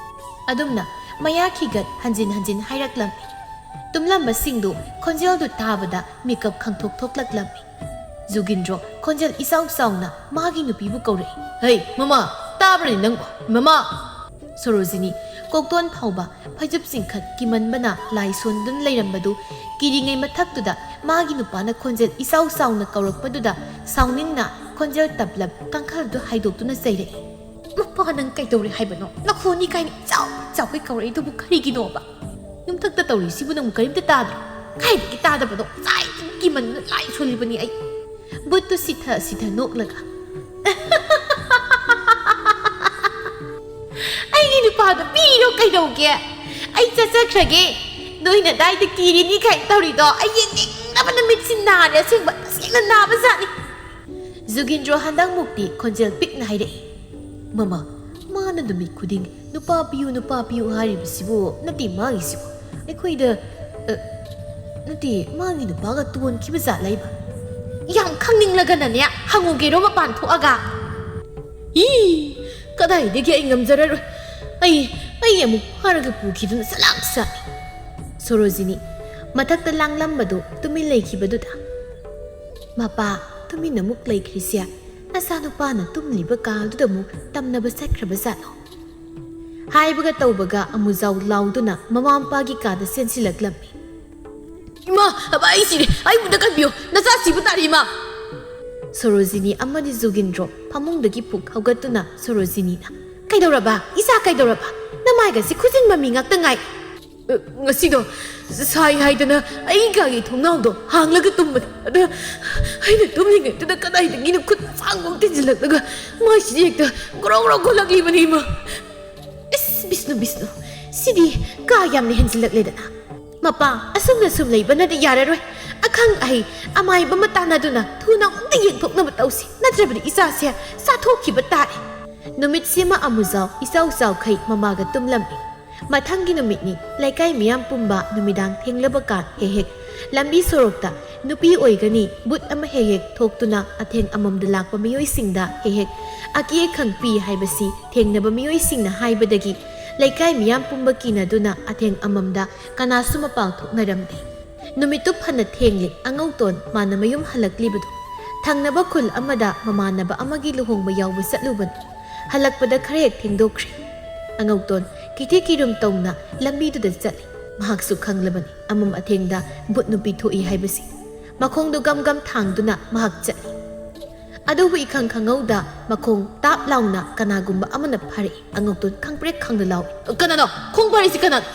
ꯑꯗꯨꯝꯅ ꯃꯌꯥ ꯈꯤꯒꯠ ꯍꯟꯖꯤꯟ ꯍꯥꯏꯔꯛꯂꯝꯃꯤ ꯇꯨꯝꯂꯝꯕꯁꯤꯡꯗꯨ ꯈꯣꯟꯖꯦꯜꯗꯨ ꯇꯥꯕꯗ ꯃꯤꯀꯞ ꯈꯪꯊꯣꯛ ꯊꯣꯛꯂꯛꯂꯝꯃꯤ ꯖꯨꯒꯤꯟꯗ꯭ꯔꯣ ꯈꯣꯟꯖꯦꯜ ꯏꯆꯥꯎ ꯆꯥꯎꯅ ꯃꯥꯒꯤ ꯅꯨꯄꯤꯕꯨ ꯀꯧꯔꯛꯏ ꯍꯩ ꯃꯃꯥ ꯇꯥꯕ꯭ꯔꯅꯤ ꯅꯪꯕꯣ ꯃꯃꯥ ꯁꯣꯔꯣꯖꯤꯅꯤ ꯀꯣꯛꯇꯣꯟ ꯐꯥꯎꯕ ꯐꯩꯖꯨꯞ ꯆꯤꯡꯈꯠ ꯀꯤꯃꯟꯕꯅ ꯂꯥꯏ ꯁꯣꯟꯗꯨꯅ ꯂꯩꯔꯝꯕꯗꯨ ꯀꯤꯔꯤꯉꯩ ꯃꯊꯛꯇꯨꯗ ꯃꯥꯒꯤ ꯅꯨꯄꯥꯅ ꯈꯣꯟꯖꯦꯜ ꯏꯆꯥꯎ ꯆꯥꯎꯅ ꯀꯧꯔꯛꯄꯗꯨꯗ ꯁꯥꯎꯅꯤꯡꯅ ꯈꯣꯟꯖꯦꯜ ꯇꯞꯂꯞ ꯀꯥꯡꯈꯜꯗꯨ ꯍꯥꯏꯗꯣꯛꯇꯨꯅ ꯆꯩꯔꯛꯏ ꯃꯄꯥ ꯅꯪ ꯀꯩꯗꯧꯔꯦ ꯍꯥꯏꯕꯅꯣ ꯅꯈꯣꯟꯅꯤ ꯀꯥꯏꯅ ꯆꯥꯎꯈꯩ ꯀꯧꯔꯛꯏꯗꯨꯕꯨ ꯀꯔꯤꯒꯤꯅꯣꯕ ꯌꯨꯝꯊꯛꯇ ꯇꯧꯔꯤꯁꯤꯕꯨ ꯅꯪ ꯀꯔꯤꯝꯇ ꯇꯥꯗ꯭ꯔꯣ ꯀꯥꯏꯗꯒꯤ ꯇꯥꯗꯕꯅꯣ ꯆꯥꯏꯗꯒꯤ ꯀꯤꯃꯟꯗꯅ ꯂꯥꯏ ꯁꯣꯜꯂꯤꯕꯅꯤ ꯑꯩ ꯕꯨꯠꯇꯨ ꯁꯤꯊ ꯅꯣꯛꯂꯒ ꯑꯩꯒꯤ ꯅꯨꯄꯥꯗꯣ ꯄꯤꯔꯣ ꯀꯩꯗꯧꯒꯦ ꯑꯩ ꯆꯠꯆꯈ꯭ꯔꯒꯦ ꯅꯣꯏꯅ ꯑꯗꯥꯏꯗ ꯀꯤꯔꯤꯅꯤ ꯀꯥꯏ ꯇꯧꯔꯤꯗꯣ ꯑꯩ ꯌꯦꯡꯅꯤꯡꯗꯕꯅ ꯃꯤꯠꯁꯤ ꯅꯥꯔꯦ ꯑꯁꯦꯡꯕ ꯇꯁꯦꯡꯅ ꯅꯥꯕꯖꯥꯠꯅꯤ ꯖꯨꯒꯤꯟꯗ꯭ꯔꯣ ꯍꯟꯗꯛꯃꯨꯛꯇꯤ ꯈꯣꯟꯖꯦꯜ ꯄꯤꯛꯅ ꯍꯥꯏꯔꯛꯏ ꯃꯃꯥ ꯃꯥꯅ ꯅꯨꯃꯤꯠ ꯈꯨꯗꯤꯡ ꯅꯨꯄꯥ ꯄꯤꯌꯨ ꯍꯥꯏꯔꯤꯕꯁꯤꯕꯨ ꯅꯠꯇꯦ ꯃꯥꯒꯤꯁꯤꯕꯨ ꯑꯩꯈꯣꯏꯗ ꯅꯠꯇꯦ ꯃꯥꯒꯤ ꯅꯨꯄꯥꯒ ꯇꯣꯟꯈꯤꯕ ꯖꯥꯠ ꯂꯩꯕ ꯌꯥꯝ ꯈꯪꯅꯤꯡꯂꯒꯅꯅꯦ ꯍꯪꯉꯨꯒꯦꯔꯣ ꯃꯄꯥꯟ ꯊꯣꯛꯑꯒ ꯀꯗꯥꯏꯗꯒꯤ ꯑꯩ ꯉꯝꯖꯔꯔꯣꯏ ꯑꯩ ꯑꯃꯨꯛ ꯐꯥꯔꯒ ꯄꯨꯈꯤꯗꯨꯅ ꯆꯂꯥꯛ ꯆꯥꯛꯏ ꯁꯣꯔꯣꯖꯤꯅꯤ ꯃꯊꯛꯇ ꯂꯥꯡꯂꯝꯕꯗꯨ ꯇꯨꯃꯤꯟ ꯂꯩꯈꯤꯕꯗꯨꯗ ꯃꯄꯥ ꯇꯨꯃꯤꯟ ꯑꯃꯨꯛ ꯂꯩꯈ꯭ꯔꯤꯁꯦ ꯅꯆꯥꯅꯨꯄꯥꯅ ꯇꯨꯝꯂꯤꯕ ꯀꯥꯗꯨꯗ ꯑꯃꯨꯛ ꯇꯝꯅꯕ ꯆꯠꯈ꯭ꯔꯕ ꯖꯥꯠꯂꯣ ꯍꯥꯏꯕꯒ ꯇꯧꯕꯒ ꯑꯃꯨꯖꯥꯎ ꯂꯥꯎꯗꯨꯅ ꯃꯃꯥ ꯃꯄꯥꯒꯤ ꯀꯥꯗ ꯆꯦꯟꯁꯤꯜꯂꯛꯂꯝꯃꯤ ꯏꯃꯥ ꯑꯩ ꯁꯤꯔꯦ ꯑꯩꯕꯨꯗ ꯀꯟꯕꯤꯌꯨ ꯅꯆꯥ ꯁꯤꯕ ꯇꯥꯔꯤ ꯏꯃꯥ ꯁꯣꯔꯣꯖꯤꯅꯤ ꯑꯃꯗꯤ ꯖꯨꯒꯤꯟꯗ꯭ꯔꯣ ꯐꯃꯨꯡꯗꯒꯤ ꯄꯨꯛ ꯍꯧꯒꯠꯇꯨꯅ ꯁꯣꯔꯣꯖꯤꯅꯤꯅ ꯀꯩꯗꯧꯔꯕ ꯏꯆꯥ ꯀꯩꯗꯧꯔꯕ ꯅꯃꯥꯏꯒꯁꯤ ꯈꯨꯖꯤꯟꯕ ꯃꯤ ꯉꯥꯛꯇ ꯉꯥꯏ ꯉꯁꯤꯗꯣ ꯁꯥꯏ ꯍꯥꯏꯗꯅ ꯑꯩ ꯀꯥꯒꯤ ꯊꯣꯡꯅꯥꯎꯗꯣ ꯍꯥꯡꯂꯒ ꯇꯨꯝꯕꯅꯤ ꯑꯗ ꯑꯩꯅ ꯇꯨꯝꯂꯤꯉꯩꯗꯨꯗ ꯀꯗꯥꯏꯗꯒꯤꯅꯣ ꯈꯨꯠ ꯁꯥꯡꯕ ꯑꯃ ꯊꯤꯟꯖꯤꯜꯂꯛꯂꯒ ꯃꯥꯏꯁꯤꯗꯤ ꯍꯦꯛꯇ ꯒ꯭ꯔꯣ ꯈꯣꯠꯂꯛꯂꯤꯕꯅꯤ ꯏꯃꯥ ꯏꯁ ꯕꯤꯁꯅꯨ ꯁꯤꯗꯤ ꯀꯥ ꯌꯥꯝꯅ ꯍꯦꯟꯖꯤꯜꯂꯛꯂꯦꯗꯅ ꯃꯄꯥ ꯑꯁꯨꯝꯅ ꯁꯨꯝ ꯂꯩꯕꯅꯗꯤ ꯌꯥꯔꯔꯣꯏ ꯑꯈꯪ ꯑꯍꯩ ꯑꯃꯥꯏꯕ ꯑꯃ ꯇꯥꯟꯅꯗꯨꯅ ꯊꯨꯅ ꯑꯃꯨꯛꯇ ꯌꯦꯡꯊꯣꯛꯅꯕ ꯇꯧꯁꯤ ꯅꯠꯇ꯭ꯔꯕꯗꯤ ꯏꯆꯥꯁꯦ ꯆꯥꯊꯣꯛꯈꯤꯕ ꯇꯥꯔꯦ ꯅꯨꯃꯤꯠꯁꯤꯃ ꯑꯃꯨꯖꯥꯎ ꯏꯆꯥꯎ ꯆꯥꯎꯈꯩ ꯃꯃꯥꯒ ꯇꯨꯝꯂꯝꯃꯤ ꯃꯊꯪꯒꯤ ꯅꯨꯃꯤꯠꯅꯤ ꯂꯩꯀꯥꯏ ꯃꯤꯌꯥꯝ ꯄꯨꯝꯕ ꯅꯨꯃꯤꯗꯥꯡ ꯊꯦꯡꯂꯕ ꯀꯥꯟ ꯍꯦꯛ ꯂꯝꯕꯤ ꯁꯣꯔꯣꯛꯇ ꯅꯨꯄꯤ ꯑꯣꯏꯒꯅꯤ ꯕꯨꯠ ꯑꯃ ꯍꯦꯛ ꯊꯣꯛꯇꯨꯅ ꯑꯊꯦꯡ ꯑꯃꯝꯗ ꯂꯥꯛꯄ ꯃꯤꯑꯣꯏꯁꯤꯡꯗ ꯍꯦꯛ ꯑꯀꯤ ꯑꯈꯪ ꯄꯤ ꯍꯥꯏꯕꯁꯤ ꯊꯦꯡꯅꯕ ꯃꯤꯑꯣꯏꯁꯤꯡꯅ ꯍꯥꯏꯕꯗꯒꯤ ꯂꯩꯀꯥꯏ ꯃꯤꯌꯥꯝ ꯄꯨꯝꯕ ꯀꯤꯅꯗꯨꯅ ꯑꯊꯦꯡ ꯑꯃꯝꯗ ꯀꯅꯥꯁꯨ ꯃꯄꯥꯟ ꯊꯣꯛꯅꯔꯝꯗꯦ ꯅꯨꯃꯤꯠꯇꯨ ꯐꯅ ꯊꯦꯡꯂꯤ ꯑꯉꯧꯇꯣꯟ ꯃꯥꯅ ꯃꯌꯨꯝ ꯍꯜꯂꯛꯂꯤꯕꯗꯨ ꯊꯪꯅꯕ ꯈꯨꯜ ꯑꯃꯗ ꯃꯃꯥꯟꯅꯕ ꯑꯃꯒꯤ ꯂꯨꯍꯣꯡꯕ ꯌꯥꯎꯕ ꯆꯠꯂꯨꯕꯅꯤ ꯍꯜꯂꯛꯄꯗ ꯈꯔ ꯍꯦꯛ ꯊꯦꯡꯗꯣꯛꯈ꯭ꯔꯦ ꯑꯉꯧꯇꯣꯟ ꯀꯤꯊꯤ ꯀꯤꯔꯨꯝ ꯇꯧꯅ ꯂꯝꯕꯤꯗꯨꯗ ꯆꯠꯂꯤ ꯃꯍꯥꯛꯁꯨ ꯈꯪꯂꯕꯅꯤ ꯑꯃꯝ ꯑꯊꯦꯡꯗ ꯕꯨꯠ ꯅꯨꯄꯤ ꯊꯣꯛꯏ ꯍꯥꯏꯕꯁꯤ ꯃꯈꯣꯡꯗꯨ ꯒꯝ ꯊꯥꯡꯗꯨꯅ ꯃꯍꯥꯛ ꯆꯠꯂꯤ ꯑꯗꯨꯕꯨ ꯏꯈꯪ ꯈꯪꯍꯧꯗ ꯃꯈꯣꯡ ꯇꯥꯞ ꯂꯥꯎꯅ ꯀꯅꯥꯒꯨꯝꯕ ꯑꯃꯅ ꯐꯥꯔꯛꯏ ꯑꯉꯧꯇꯣꯟ ꯈꯪꯄ꯭ꯔꯦꯛ ꯈꯪꯅ ꯂꯥꯎꯏ ꯀꯅꯥꯅꯣ ꯈꯣꯡ ꯐꯥꯔꯤꯁꯤ ꯀꯅꯥꯅꯣ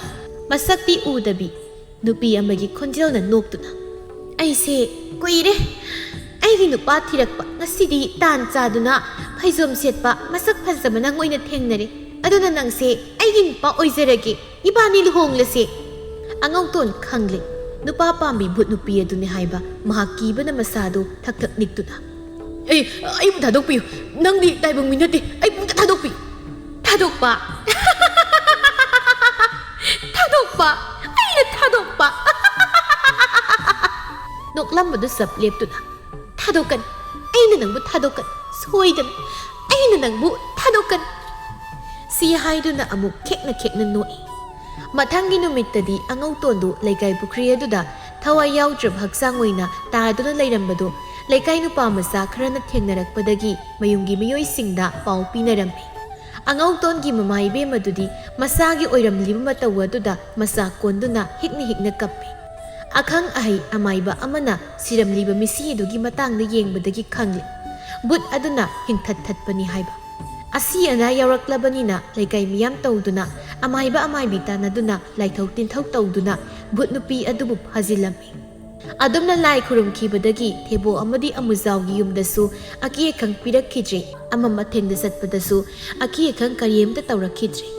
ꯃꯁꯛꯇꯤ ꯎꯗꯕꯤ ꯅꯨꯄꯤ ꯑꯃꯒꯤ ꯈꯣꯟꯖꯦꯜꯅ ꯅꯣꯛꯇꯨꯅ ꯑꯩꯁꯦ ꯀꯨꯏꯔꯦ ꯑꯩꯒꯤ ꯅꯨꯄꯥ ꯊꯤꯔꯛꯄ ꯉꯁꯤꯗꯤ ꯇꯥꯟ ꯆꯥꯗꯨꯅ ꯐꯩꯖꯣꯝ ꯁꯦꯠꯄ ꯃꯁꯛ ꯐꯖꯕ ꯅꯪ ꯑꯣꯏꯅ ꯊꯦꯡꯅꯔꯦ ꯑꯗꯨꯅ ꯅꯪꯁꯦ ꯑꯩꯒꯤ ꯅꯨꯄꯥ ꯑꯣꯏꯖꯔꯒꯦ ꯏꯕꯥꯅꯤ ꯂꯨꯍꯣꯡꯂꯁꯦ ꯑꯉꯧꯇꯣꯟ ꯈꯪꯂꯦ ꯅꯨꯄꯥ ꯄꯥꯝꯕꯤ ꯕꯨꯠ ꯅꯨꯄꯤ ꯑꯗꯨꯅꯤ ꯍꯥꯏꯕ ꯃꯍꯥꯛ ꯀꯤꯕꯅ ꯃꯁꯥꯗꯨ ꯊꯛ ꯅꯤꯛꯇꯨꯅ ꯑꯩꯕꯨ ꯊꯥꯗꯣꯛꯄꯤꯌꯨ ꯅꯪꯗꯤ ꯇꯥꯏꯕꯪ ꯃꯤ ꯅꯠꯇꯦ ꯑꯩꯕꯨ ꯊꯥꯗꯣꯛꯄꯤꯌꯨ ꯊꯥꯗꯣꯛꯄ ꯑꯩꯅ ꯊꯥꯗꯣꯛꯄ ꯅꯣꯛꯂꯝꯕꯗꯨ ꯆꯞ ꯂꯦꯞꯇꯨꯅ ꯊꯥꯗꯣꯛꯀꯅꯤ ꯑꯩꯅ ꯅꯪꯕꯨ ꯊꯥꯗꯣꯛꯀꯅꯤ ꯁꯣꯏꯗꯅ ꯑꯩꯅ ꯅꯪꯕꯨ ꯊꯥꯗꯣꯛꯀꯅꯤ ꯁꯤ ꯍꯥꯏꯗꯨꯅ ꯑꯃꯨꯛ ꯈꯦꯛꯅ ꯅꯣꯛꯏ ꯃꯊꯪꯒꯤ ꯅꯨꯃꯤꯠꯇꯗꯤ ꯑꯉꯧꯇꯣꯟꯗꯨ ꯂꯩꯀꯥꯏ ꯄꯨꯈ꯭ꯔꯤ ꯑꯗꯨꯗ ꯊꯋꯥꯏ ꯌꯥꯎꯗ꯭ꯔꯕ ꯍꯛꯆꯥꯡ ꯑꯣꯏꯅ ꯇꯥꯗꯨꯅ ꯂꯩꯔꯝꯕꯗꯨ ꯂꯩꯀꯥꯏ ꯅꯨꯄꯥ ꯃꯆꯥ ꯈꯔꯅ ꯊꯦꯡꯅꯔꯛꯄꯗꯒꯤ ꯃꯌꯨꯝꯒꯤ ꯃꯤꯑꯣꯏꯁꯤꯡꯗ ꯄꯥꯎ ꯄꯤꯅꯔꯝꯃꯤ ꯑꯉꯧꯇꯣꯟꯒꯤ ꯃꯃꯥ ꯏꯕꯦꯝ ꯑꯗꯨꯗꯤ ꯃꯁꯥꯒꯤ ꯑꯣꯏꯔꯝꯂꯤꯕ ꯃꯇꯧ ꯑꯗꯨꯗ ꯃꯆꯥ ꯀꯣꯟꯗꯨꯅ ꯍꯤꯛꯅ ꯀꯞꯄꯤ ꯑꯈꯪ ꯑꯍꯩ ꯑꯃꯥꯏꯕ ꯑꯃꯅ ꯁꯤꯔꯝꯂꯤꯕ ꯃꯤꯁꯤ ꯑꯗꯨꯒꯤ ꯃꯇꯥꯡꯗ ꯌꯦꯡꯕꯗꯒꯤ ꯈꯪꯂꯤ ꯕꯨꯠ ꯑꯗꯨꯅ ꯍꯤꯡꯊꯠꯄꯅꯤ ꯍꯥꯏꯕ ꯑꯁꯤ ꯑꯅꯥ ꯌꯥꯎꯔꯛꯂꯕꯅꯤꯅ ꯂꯩꯀꯥꯏ ꯃꯤꯌꯥꯝ ꯇꯧꯗꯨꯅ ꯑꯃꯥꯏꯕ ꯑꯃꯥꯏꯕꯤ ꯇꯥꯟꯅꯗꯨꯅ ꯂꯥꯏꯊꯧ ꯇꯤꯟꯊꯧ ꯇꯧꯗꯨꯅ ꯕꯨꯠ ꯅꯨꯄꯤ ꯑꯗꯨꯕꯨ ꯐꯥꯖꯤꯜꯂꯝꯃꯤ ꯑꯗꯨꯝꯅ ꯂꯥꯏ ꯈꯨꯔꯨꯝꯈꯤꯕꯗꯒꯤ ꯊꯦꯕꯣ ꯑꯃꯗꯤ ꯑꯃꯨꯖꯥꯎꯒꯤ ꯌꯨꯝꯗꯁꯨ ꯑꯀꯤ ꯑꯈꯪ ꯄꯤꯔꯛꯈꯤꯗ꯭ꯔꯦ ꯑꯃ ꯃꯊꯦꯡꯗ ꯆꯠꯄꯗꯁꯨ ꯑꯀꯤ ꯑꯈꯪ ꯀꯔꯤꯝꯇ ꯇꯧꯔꯛꯈꯤꯗ꯭ꯔꯦ